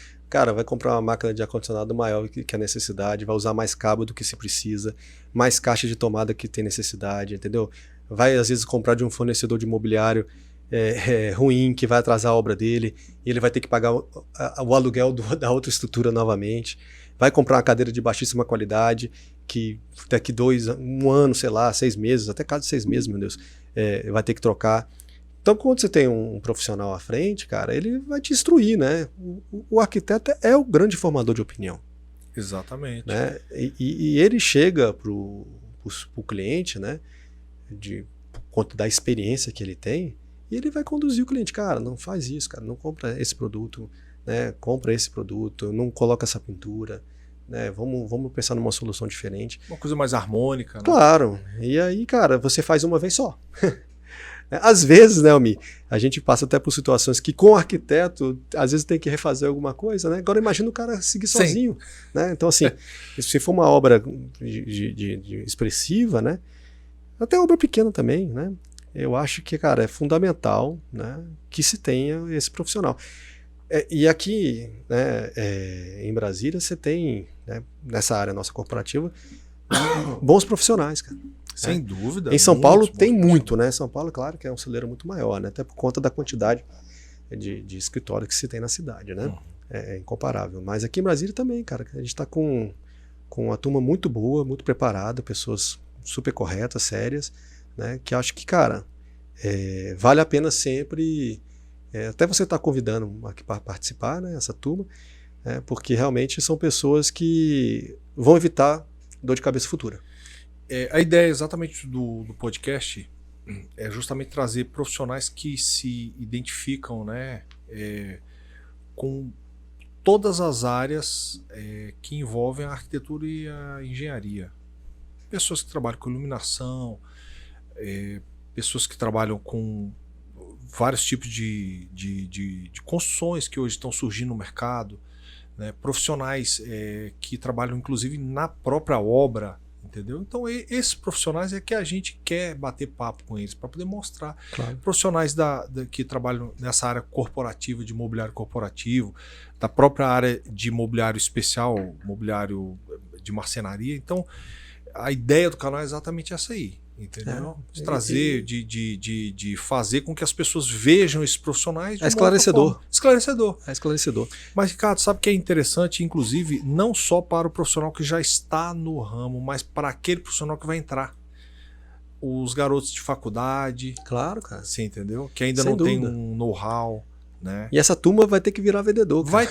vai comprar uma máquina de ar-condicionado maior que a necessidade, vai usar mais cabo do que se precisa, mais caixa de tomada que tem necessidade, entendeu? Vai às vezes comprar de um fornecedor de mobiliário ruim, que vai atrasar a obra dele, e ele vai ter que pagar o aluguel da outra estrutura novamente. Vai comprar uma cadeira de baixíssima qualidade, que daqui um ano, sei lá, 6 meses, até cada 6 meses, meu Deus, vai ter que trocar. Então, quando você tem um profissional à frente, cara, ele vai te instruir, né? O arquiteto é o grande formador de opinião. Exatamente. Né? E ele chega pro cliente, né? Por conta da experiência que ele tem, e ele vai conduzir o cliente. Cara, não faz isso, cara, não compra esse produto, né? Compra esse produto, não coloca essa pintura, né? Vamos pensar numa solução diferente. Uma coisa mais harmônica, né? Claro. E aí, cara, você faz uma vez só. Às vezes, né, Almi, a gente passa até por situações que com o arquiteto, às vezes tem que refazer alguma coisa, né? Agora imagina o cara seguir sozinho, né? Então, assim, se for uma obra de expressiva, né? Até obra pequena também, né? Eu acho que, cara, é fundamental, né, que se tenha esse profissional. E aqui, né, em Brasília, você tem, né, nessa área nossa corporativa, bons profissionais, cara. Sem dúvida. Em São Paulo tem muito, né? São Paulo, claro, que é um celeiro muito maior, né? Até por conta da quantidade de escritórios que se tem na cidade, né? É incomparável. Mas aqui em Brasília também, cara, a gente está com uma turma muito boa, muito preparada, pessoas super corretas, sérias, né? Que acho que, cara, vale a pena sempre, até você estar convidando aqui para participar, né? Essa turma, porque realmente são pessoas que vão evitar dor de cabeça futura. A ideia exatamente do podcast é justamente trazer profissionais que se identificam, né, com todas as áreas que envolvem a arquitetura e a engenharia. Pessoas que trabalham com iluminação, pessoas que trabalham com vários tipos de construções que hoje estão surgindo no mercado, né, profissionais que trabalham inclusive na própria obra. Entendeu? Então esses profissionais é que a gente quer bater papo com eles para poder mostrar. Claro. Profissionais que trabalham nessa área corporativa, de mobiliário corporativo, da própria área de mobiliário especial, mobiliário de marcenaria. Então a ideia do canal é exatamente essa aí. Entendeu? De trazer, de fazer com que as pessoas vejam esses profissionais de uma esclarecedor. Esclarecedor. É esclarecedor. Mas, Ricardo, sabe o que é interessante, inclusive, não só para o profissional que já está no ramo, mas para aquele profissional que vai entrar. Os garotos de faculdade. Claro, cara. Você entendeu? Que ainda Sem não dúvida. tem um know-how. Né? E essa turma vai ter que virar vendedor. Cara.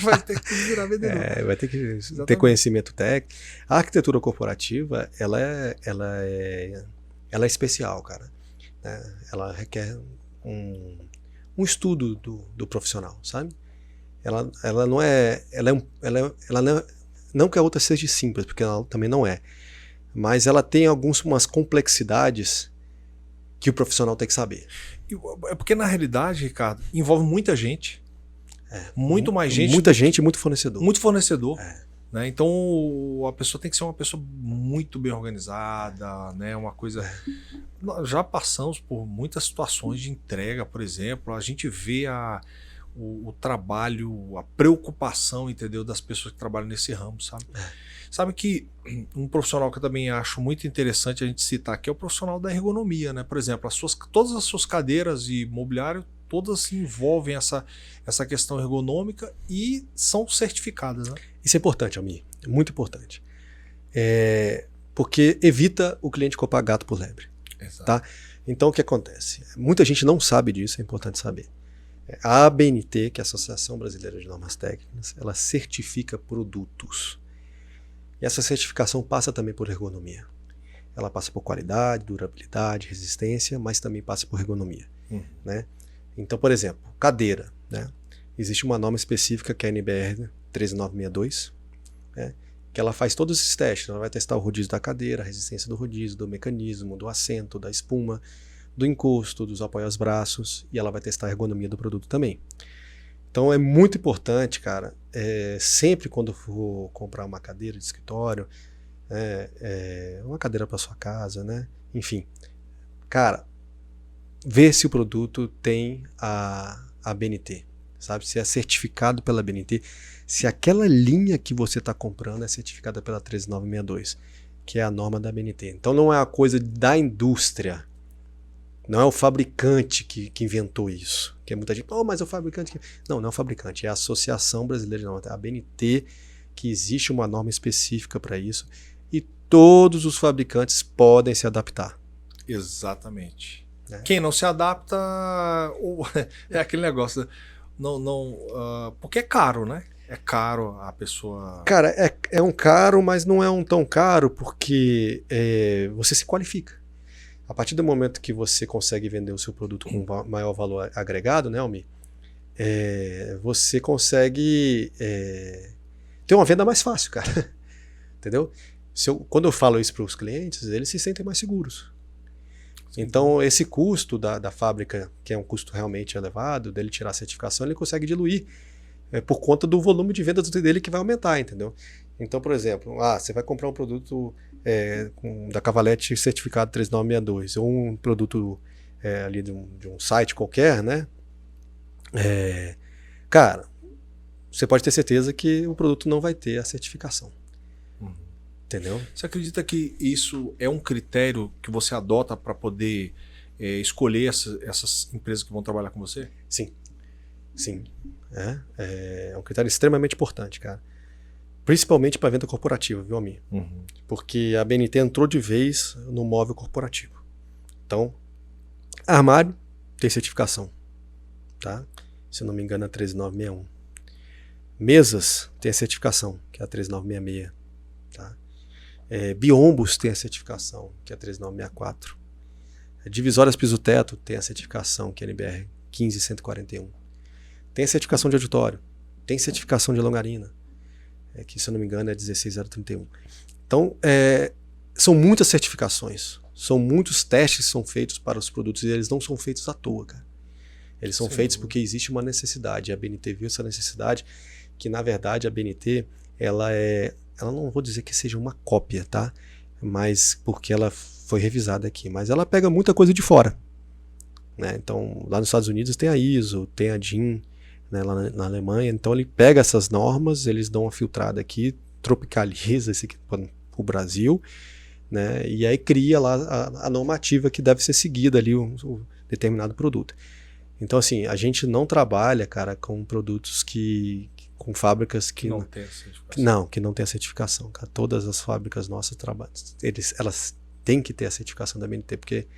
Vai ter que virar vendedor. Vai ter que ter conhecimento técnico. A arquitetura corporativa, ela é especial, cara. Né? Ela requer um estudo do profissional, sabe? Ela não é... não que a outra seja simples, porque ela também não é. Mas ela tem umas complexidades que o profissional tem que saber. É porque, na realidade, Ricardo, envolve muita gente. Muito mais gente. Muita gente e muito fornecedor. Muito fornecedor. Né? Então, a pessoa tem que ser uma pessoa muito bem organizada, né? Uma coisa... Nós já passamos por muitas situações de entrega, por exemplo. A gente vê o trabalho, a preocupação, entendeu, das pessoas que trabalham nesse ramo, sabe? Sabe que um profissional que eu também acho muito interessante a gente citar aqui é o profissional da ergonomia, né? Por exemplo, todas as suas cadeiras e mobiliário, todas envolvem essa questão ergonômica e são certificadas, né? Isso é importante, Almi. É muito importante. Porque evita o cliente comprar gato por lebre. Exato. Tá? Então, o que acontece? Muita gente não sabe disso, é importante saber. A ABNT, que é a Associação Brasileira de Normas Técnicas, ela certifica produtos. E essa certificação passa também por ergonomia. Ela passa por qualidade, durabilidade, resistência, mas também passa por ergonomia. Né? Então, por exemplo, cadeira. Né? Existe uma norma específica que é a NBR 13962, né? Que ela faz todos esses testes. Ela vai testar o rodízio da cadeira, a resistência do rodízio, do mecanismo, do assento, da espuma, do encosto, dos apoios aos braços, e ela vai testar a ergonomia do produto também. Então é muito importante, cara, sempre quando for comprar uma cadeira de escritório, uma cadeira para sua casa, né? Enfim, cara, ver se o produto tem a ABNT, sabe? Se é certificado pela ABNT, se aquela linha que você está comprando é certificada pela 13962, que é a norma da ABNT. Então não é uma coisa da indústria, não é o fabricante que inventou isso. Que é muita gente, mas é o fabricante que... Não é o fabricante, é a Associação Brasileira de Normas, a ABNT, que existe uma norma específica para isso, e todos os fabricantes podem se adaptar. Exatamente. Quem não se adapta é aquele negócio, porque é caro, né? É caro a pessoa... Cara, é um caro, mas não é um tão caro porque você se qualifica. A partir do momento que você consegue vender o seu produto com maior valor agregado, né, Almir? Você consegue ter uma venda mais fácil, cara. Entendeu? Quando eu falo isso para os clientes, eles se sentem mais seguros. Então, esse custo da fábrica, que é um custo realmente elevado, dele tirar a certificação, ele consegue diluir por conta do volume de vendas dele que vai aumentar, entendeu? Então, por exemplo, você vai comprar um produto da Cavalete certificado 3962, ou um produto ali de um site qualquer, né? Cara, você pode ter certeza que o produto não vai ter a certificação. Entendeu? Você acredita que isso é um critério que você adota para poder escolher essas empresas que vão trabalhar com você? Sim. Sim. É um critério extremamente importante, cara. Principalmente para venda corporativa, viu, Almir? Porque a ABNT entrou de vez no móvel corporativo. Então, armário tem certificação, tá? Se não me engano, é a 13961. Mesas tem a certificação, que é a 13966, tá? Biombos tem a certificação, que é a 13964. Divisórias piso-teto tem a certificação, que é a NBR 15141. Tem a certificação de auditório, tem certificação de longarina, que se eu não me engano é 16031. Então, são muitas certificações, são muitos testes que são feitos para os produtos e eles não são feitos à toa, cara. Eles são feitos porque existe uma necessidade. A ABNT viu essa necessidade, que na verdade a ABNT, ela não vou dizer que seja uma cópia, tá? Mas porque ela foi revisada aqui, mas ela pega muita coisa de fora, né? Então, lá nos Estados Unidos tem a ISO, tem a DIN, né, lá na Alemanha. Então ele pega essas normas, eles dão uma filtrada aqui, tropicaliza esse aqui para o Brasil, né, e aí cria lá a normativa que deve ser seguida ali, o determinado produto. Então assim, a gente não trabalha, cara, com produtos com fábricas que não tem a certificação. Que não tem a certificação, cara. Todas as fábricas nossas trabalham, elas têm que ter a certificação da ABNT, porque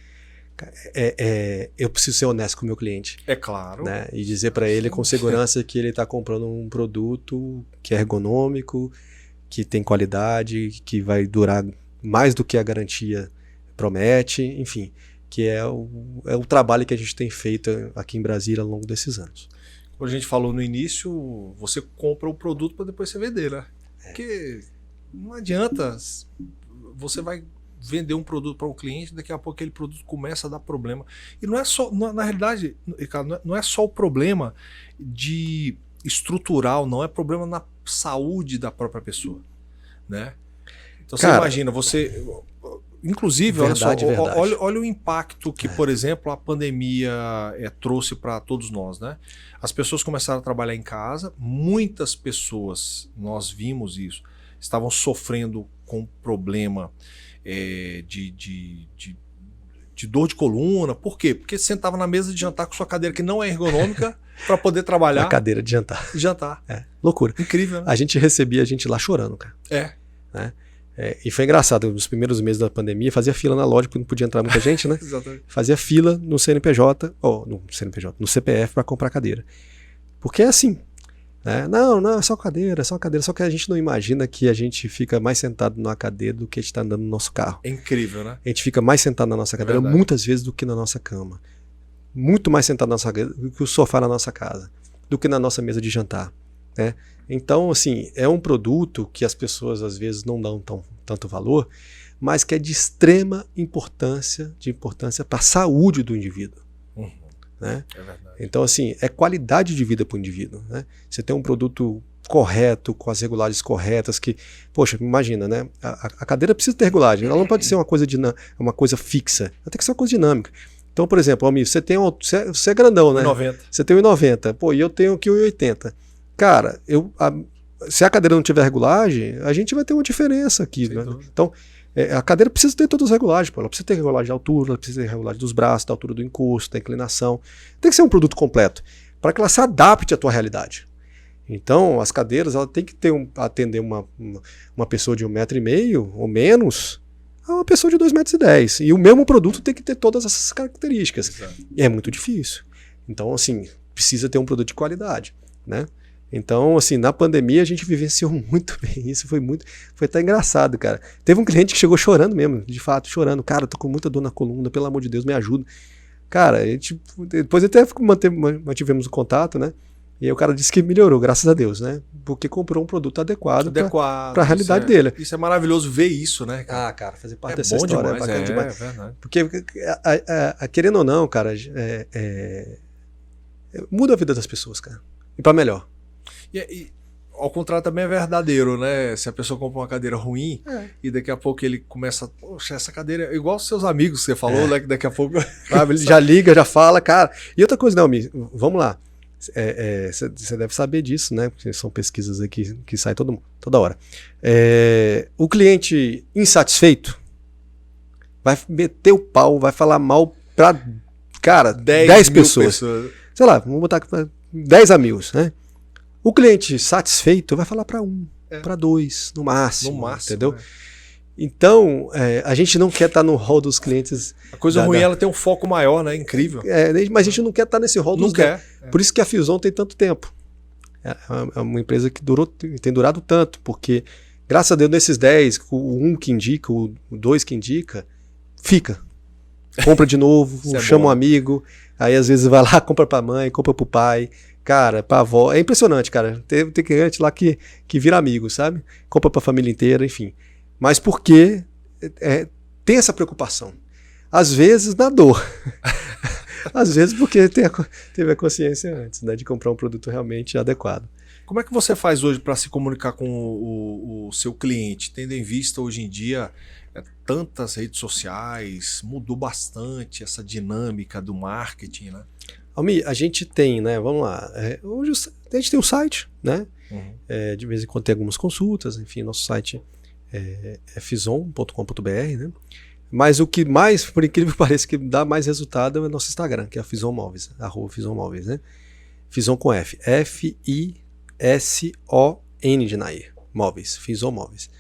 eu preciso ser honesto com o meu cliente. É claro. Né? E dizer para ele com segurança que ele está comprando um produto que é ergonômico, que tem qualidade, que vai durar mais do que a garantia promete, enfim, que é o trabalho que a gente tem feito aqui em Brasília ao longo desses anos. Como a gente falou no início, você compra o produto para depois você vender, né? Porque não adianta, você vai vender um produto para um cliente, daqui a pouco aquele produto começa a dar problema. E não é só, na realidade, Ricardo, não é só o problema de estrutural, não é problema na saúde da própria pessoa, né? Então você imagina, inclusive, verdade. Olha o impacto que, por exemplo, a pandemia trouxe para todos nós, né? As pessoas começaram a trabalhar em casa, muitas pessoas, nós vimos isso, estavam sofrendo com problema de dor de coluna. Por quê? Porque você sentava na mesa de jantar com sua cadeira que não é ergonômica para poder trabalhar. A cadeira de jantar. Jantar. Loucura. Incrível, né? A gente recebia a gente lá chorando, cara. Né? E foi engraçado, nos primeiros meses da pandemia, fazia fila na loja, porque não podia entrar muita gente, né? Exatamente. Fazia fila no CNPJ, no CPF para comprar cadeira. Porque é assim, né? Não, é só cadeira, só que a gente não imagina que a gente fica mais sentado numa cadeira do que a gente está andando no nosso carro. É incrível, né? A gente fica mais sentado na nossa cadeira muitas vezes do que na nossa cama. Muito mais sentado na nossa cadeira do que o sofá na nossa casa, do que na nossa mesa de jantar, né? Então, assim, é um produto que as pessoas às vezes não dão tanto valor, mas que é de extrema importância para a saúde do indivíduo. né? É verdade. Então, assim, é qualidade de vida para o indivíduo, né? Você tem um produto correto, com as regulagens corretas, que, poxa, imagina, né? A cadeira precisa ter regulagem, ela não pode ser uma coisa fixa, ela tem que ser uma coisa dinâmica. Então, por exemplo, Almir, você é grandão, né? 90. Você tem 1,90, pô, e eu tenho aqui 1,80. Cara, se a cadeira não tiver regulagem, a gente vai ter uma diferença aqui, né? Então, a cadeira precisa ter todas as regulagens, pô. Ela precisa ter regulagem de altura, ela precisa ter regulagem dos braços, da altura do encosto, da inclinação. Tem que ser um produto completo, para que ela se adapte à tua realidade. Então, as cadeiras, ela tem que atender uma pessoa de 1,5 m ou menos a uma pessoa de 2,10 m. E o mesmo produto tem que ter todas essas características. Exato. E é muito difícil. Então, assim, precisa ter um produto de qualidade, né? Então, assim, na pandemia a gente vivenciou muito bem isso, foi até engraçado, cara. Teve um cliente que chegou chorando mesmo, de fato, chorando. Cara, tô com muita dor na coluna, pelo amor de Deus, me ajuda. Cara, depois até mantivemos o contato, né? E aí o cara disse que melhorou, graças a Deus, né? Porque comprou um produto adequado para a realidade dele. Isso é maravilhoso ver isso, né, cara? Ah, cara, fazer parte dessa história demais, é bacana demais. É verdade. Porque, querendo ou não, cara, muda a vida das pessoas, cara. E para melhor. E ao contrário também é verdadeiro, né? Se a pessoa compra uma cadeira ruim e daqui a pouco ele começa, poxa, essa cadeira é igual os seus amigos que você falou, né? Que daqui a pouco... Ele já liga, já fala, cara. E outra coisa, não, vamos lá. Você deve saber disso, né? Porque são pesquisas aqui que saem toda hora. O cliente insatisfeito vai meter o pau, vai falar mal para, cara, 10 pessoas. Sei lá, vamos botar 10 amigos, né? O cliente satisfeito vai falar para 1, para 2, no máximo, entendeu? Então, a gente não quer estar no hall dos clientes. A coisa ruim, ela tem um foco maior, né? Incrível. Mas a gente não quer estar nesse hall dos clientes. Por isso que a Fison tem tanto tempo. É uma empresa que tem durado tanto, porque, graças a Deus, nesses 10, o 1 que indica, o 2 que indica, fica. Compra de novo, chama um amigo, aí às vezes vai lá, compra para a mãe, compra para o pai. Cara, pra avó, é impressionante, cara. Tem cliente lá que vira amigo, sabe? Compra pra família inteira, enfim. Mas porque tem essa preocupação. Às vezes na dor. Às vezes porque teve a consciência antes, né? De comprar um produto realmente adequado. Como é que você faz hoje para se comunicar com o seu cliente? Tendo em vista hoje em dia tantas redes sociais, mudou bastante essa dinâmica do marketing, né? Almir, a gente tem, né? Vamos lá. Hoje a gente tem um site, né? Uhum. De vez em quando tem algumas consultas, enfim, nosso site é fison.com.br, né? Mas o que mais, por incrível que pareça, que dá mais resultado é o nosso Instagram, que é a Fison Móveis, @FisonMóveis, né? Fison com F. F-I-S-O-N de Nair. Móveis, Fison Móveis.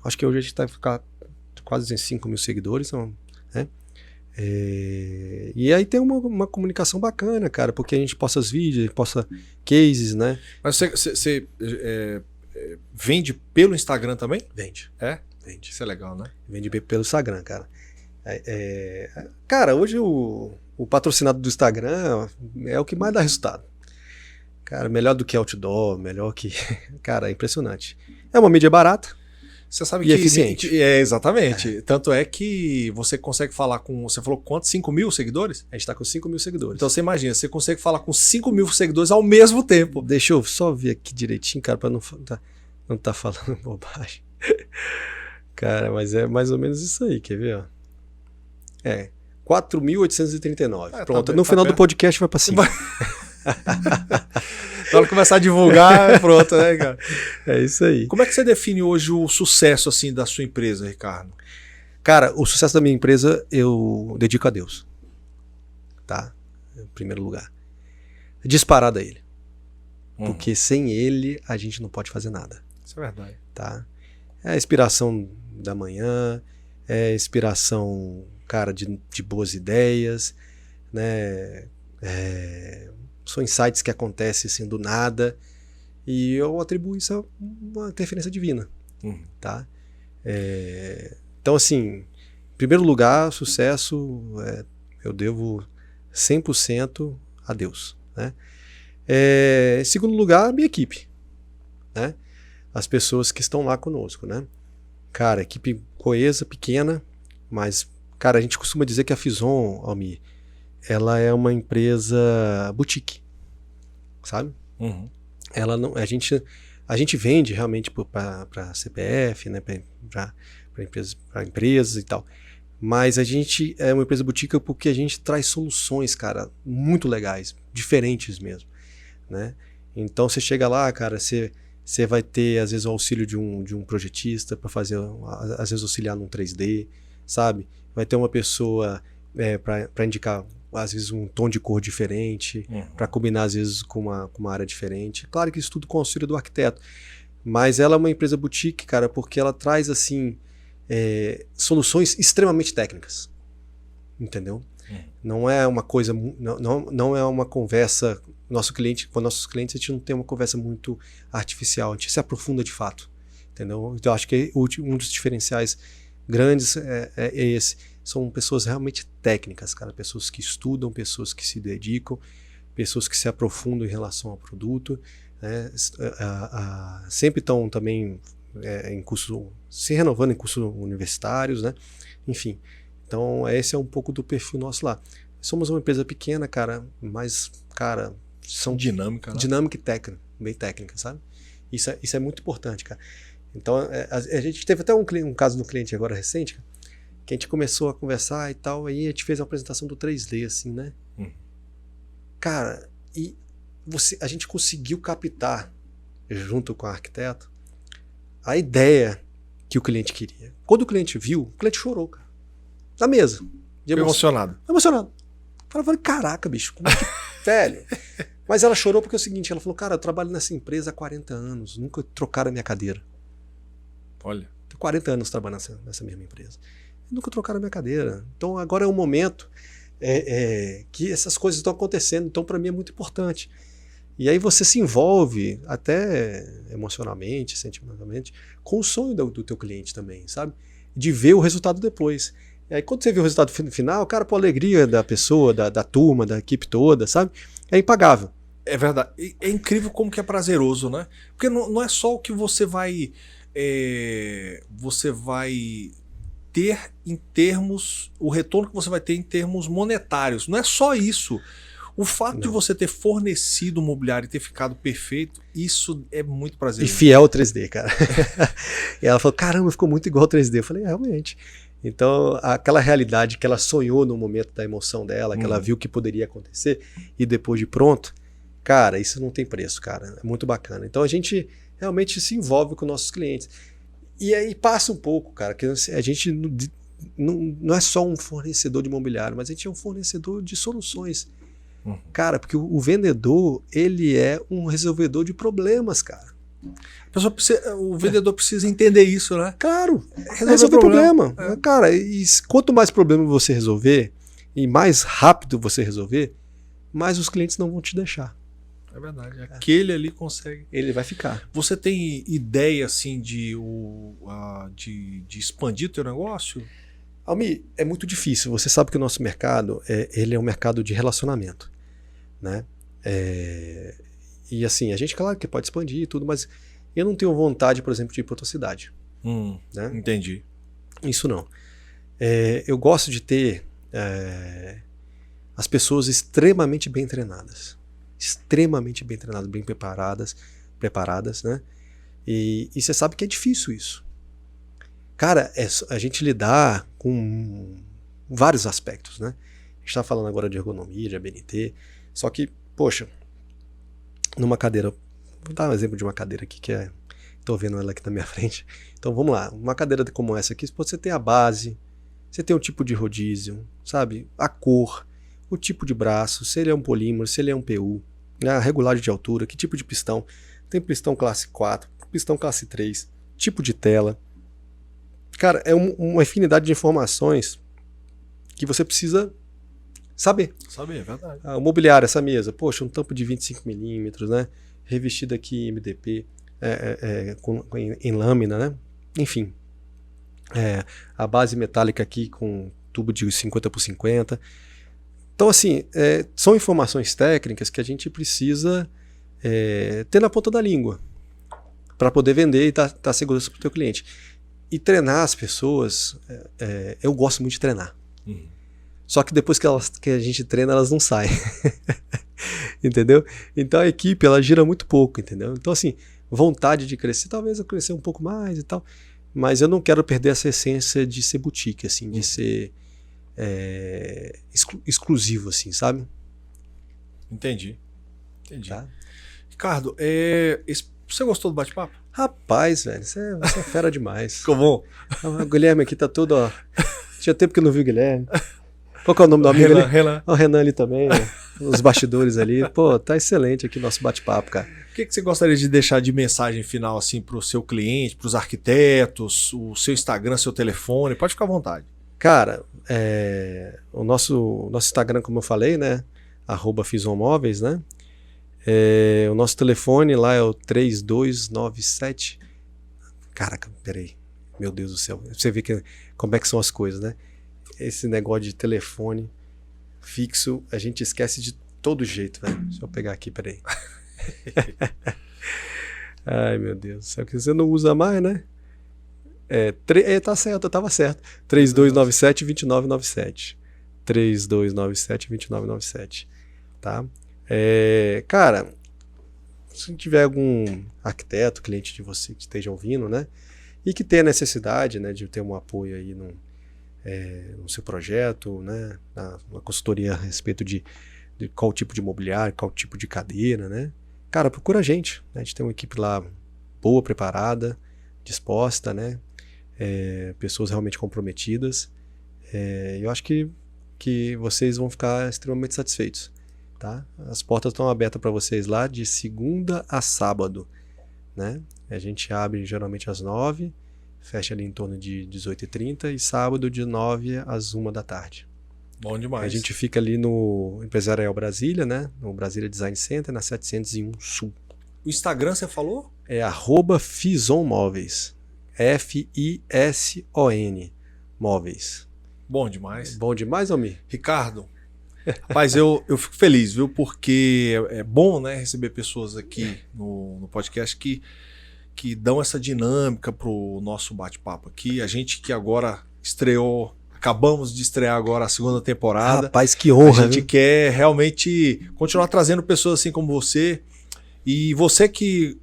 Acho que hoje a gente está quase em 5 mil seguidores, né? E aí tem uma comunicação bacana, cara, porque a gente posta os vídeos, a gente posta cases, né? Mas você vende pelo Instagram também? Vende. Vende. Isso é legal, né? Vende pelo Instagram, cara. Cara, hoje o patrocinado do Instagram é o que mais dá resultado. Cara, melhor do que outdoor, melhor que... Cara, é impressionante. É uma mídia barata. Você sabe que eficiente. Exatamente. Tanto é que você consegue falar com... Você falou quantos? 5 mil seguidores? A gente está com 5 mil seguidores. Então você imagina, você consegue falar com 5 mil seguidores ao mesmo tempo. Deixa eu só ver aqui direitinho, cara, para não tá falando bobagem. Cara, mas é mais ou menos isso aí, quer ver? 4.839. Pronto, tá no final do podcast vai para cima. Na hora que começar a divulgar, pronto, né, cara? É isso aí. Como é que você define hoje o sucesso, assim, da sua empresa, Ricardo? Cara, o sucesso da minha empresa eu dedico a Deus. Tá? Em primeiro lugar. Disparado a Ele. Porque sem Ele a gente não pode fazer nada. Isso é verdade. Tá? É a inspiração da manhã, é a inspiração, cara, de boas ideias, né? São insights que acontecem assim do nada, e eu atribuo isso a uma interferência divina, tá? Então, assim, em primeiro lugar, sucesso eu devo 100% a Deus, né? Em segundo lugar, a minha equipe, né? As pessoas que estão lá conosco, né? Cara, equipe coesa, pequena, mas, cara, a gente costuma dizer que a Fison, Almir, ela é uma empresa boutique, sabe? Uhum. Ela não, a gente vende realmente para CPF, né, para empresas e tal. Mas a gente é uma empresa boutique porque a gente traz soluções, cara, muito legais, diferentes mesmo, né? Então você chega lá, cara, você vai ter às vezes o auxílio de um projetista para fazer, às vezes auxiliar num 3D, sabe? Vai ter uma pessoa para indicar às vezes um tom de cor diferente, para combinar às vezes com uma área diferente. Claro que isso tudo com o auxílio do arquiteto, mas ela é uma empresa boutique, cara, porque ela traz assim soluções extremamente técnicas, entendeu? Não é uma coisa, não é uma conversa. Com nossos clientes a gente não tem uma conversa muito artificial, a gente se aprofunda de fato, entendeu? Então eu acho que um dos diferenciais grandes é esse. São pessoas realmente técnicas, cara, pessoas que estudam, pessoas que se dedicam, pessoas que se aprofundam em relação ao produto, né? Sempre estão também em curso, se renovando em cursos universitários, né? Enfim, então esse é um pouco do perfil nosso lá. Somos uma empresa pequena, cara, mas, cara, são dinâmica, né? Dinâmica e técnica, bem técnica, sabe? Isso é muito importante, cara. Então, a gente teve até um caso do cliente agora recente, cara, que a gente começou a conversar e tal, aí a gente fez a apresentação do 3D, assim, né? Cara, e a gente conseguiu captar, junto com o arquiteto, a ideia que o cliente queria. Quando o cliente viu, o cliente chorou, cara. Na mesa. Emocionado. Emocionado. Eu falei, caraca, bicho, como é que... Velho. Mas ela chorou porque é o seguinte, ela falou, cara, eu trabalho nessa empresa há 40 anos, nunca trocaram a minha cadeira. Olha. Tenho 40 anos trabalhando nessa mesma empresa. Nunca trocaram a minha cadeira. Então agora é um momento que essas coisas estão acontecendo, então para mim é muito importante. E aí você se envolve até emocionalmente, sentimentalmente, com o sonho do teu cliente também, sabe? De ver o resultado depois. E aí quando você vê o resultado final, cara, a alegria da pessoa, da turma, da equipe toda, sabe? É impagável. É verdade. É incrível como que é prazeroso, né? Porque não é só o que você vai ter em termos, o retorno que você vai ter em termos monetários. Não é só isso. O fato de você ter fornecido o mobiliário e ter ficado perfeito, isso é muito prazeroso. E fiel ao 3D, cara. E ela falou, caramba, ficou muito igual ao 3D. Eu falei, realmente. Então, aquela realidade que ela sonhou no momento da emoção dela, que ela viu que poderia acontecer, e depois de pronto, cara, isso não tem preço, cara. É muito bacana. Então, a gente realmente se envolve com nossos clientes. E aí passa um pouco, cara, que a gente não é só um fornecedor de imobiliário, mas a gente é um fornecedor de soluções. Cara, porque o vendedor, ele é um resolvedor de problemas, cara. O vendedor precisa entender isso, né? Claro, resolver problema. Cara, e quanto mais problema você resolver, e mais rápido você resolver, mais os clientes não vão te deixar. É verdade. Aquele ali consegue. Ele vai ficar. Você tem ideia, assim, de expandir o teu negócio? Almi, é muito difícil. Você sabe que o nosso mercado, ele é um mercado de relacionamento, né? E assim, a gente, claro que pode expandir e tudo, mas eu não tenho vontade, por exemplo, de ir para outra cidade. Né? Entendi. Isso não. Eu gosto de ter as pessoas extremamente bem treinadas. Extremamente bem treinadas, bem preparadas, né? E você sabe que é difícil isso. Cara, a gente lidar com vários aspectos, né? A gente está falando agora de ergonomia, de ABNT, só que, poxa, numa cadeira, vou dar um exemplo de uma cadeira aqui que estou vendo ela aqui na minha frente. Então vamos lá, uma cadeira como essa aqui, você tem a base, você tem o tipo de rodízio, sabe? A cor, o tipo de braço, se ele é um polímero, se ele é um PU, a regulagem de altura, que tipo de pistão. Tem pistão classe 4, pistão classe 3, tipo de tela. Cara, é uma infinidade de informações que você precisa saber. Saber, é verdade. O mobiliário, essa mesa, poxa, um tampo de 25mm, né? Revestida aqui em MDP, em lâmina, né? Enfim. A base metálica aqui com tubo de 50x50. Então, assim, são informações técnicas que a gente precisa ter na ponta da língua para poder vender e dar segurança para o teu cliente. E treinar as pessoas, eu gosto muito de treinar. Só que depois que a gente treina, elas não saem. Entendeu? Então a equipe, ela gira muito pouco, entendeu? Então assim, vontade de crescer, talvez eu crescer um pouco mais e tal, mas eu não quero perder essa essência de ser boutique, assim, de ser exclusivo, assim, sabe? Entendi. Tá? Ricardo, você gostou do bate-papo? Rapaz, velho, você é fera demais. Ficou bom? O Guilherme aqui tá todo, ó. Tinha tempo que eu não vi o Guilherme. Qual que é o nome do amigo ali? Renan. O Renan ali também, os bastidores ali. Pô, tá excelente aqui o nosso bate-papo, cara. O que você gostaria de deixar de mensagem final assim para o seu cliente, para os arquitetos, o seu Instagram, seu telefone? Pode ficar à vontade. Cara, o nosso Instagram, como eu falei, né? @FisonMóveis, né? O nosso telefone lá é o 3297. Caraca, peraí. Meu Deus do céu. Você vê como é que são as coisas, né? Esse negócio de telefone fixo, a gente esquece de todo jeito, velho. Deixa eu pegar aqui, peraí. Ai, meu Deus do céu, que você não usa mais, né? Tá certo, eu tava certo. 3297-2997. 3297-2997. Tá? Cara, se tiver algum arquiteto, cliente de você que esteja ouvindo, né? E que tenha necessidade, né, de ter um apoio aí no seu projeto, né? Uma consultoria a respeito de qual tipo de mobiliário, qual tipo de cadeira, né? Cara, procura a gente. Né? A gente tem uma equipe lá boa, preparada, disposta, né? Pessoas realmente comprometidas. Eu acho que vocês vão ficar extremamente satisfeitos. Tá? As portas estão abertas para vocês lá de segunda a sábado. Né? A gente abre geralmente às 9h, fecha ali em torno de 18h30 e sábado de 9h às 1h da tarde. Bom demais. A gente fica ali no Empresarial Brasília, né? No Brasília Design Center, na 701 Sul. O Instagram você falou? É @FisonMóveis. FISON Móveis. Bom demais. Bom demais, Almir? Ricardo, rapaz, eu fico feliz, viu? Porque é bom, né, receber pessoas aqui no podcast que dão essa dinâmica pro nosso bate-papo aqui. A gente que agora acabamos de estrear agora a segunda temporada. Rapaz, que honra, A gente quer realmente continuar trazendo pessoas assim como você. E você que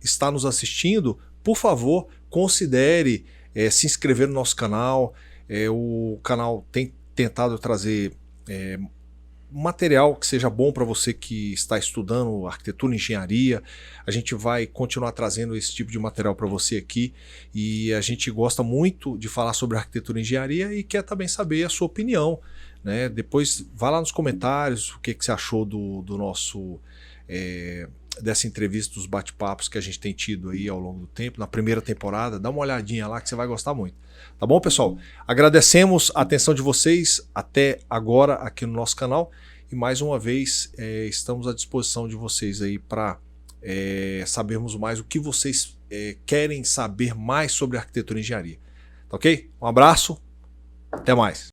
está nos assistindo, por favor, considere se inscrever no nosso canal. O canal tem tentado trazer material que seja bom para você que está estudando arquitetura e engenharia. A gente vai continuar trazendo esse tipo de material para você aqui e a gente gosta muito de falar sobre arquitetura e engenharia e quer também saber a sua opinião, né? Depois vá lá nos comentários o que você achou do nosso dessa entrevista, dos bate-papos que a gente tem tido aí ao longo do tempo, na primeira temporada. Dá uma olhadinha lá que você vai gostar muito. Tá bom, pessoal? Agradecemos a atenção de vocês até agora aqui no nosso canal e mais uma vez estamos à disposição de vocês aí para sabermos mais o que vocês querem saber mais sobre arquitetura e engenharia. Tá ok? Um abraço, até mais.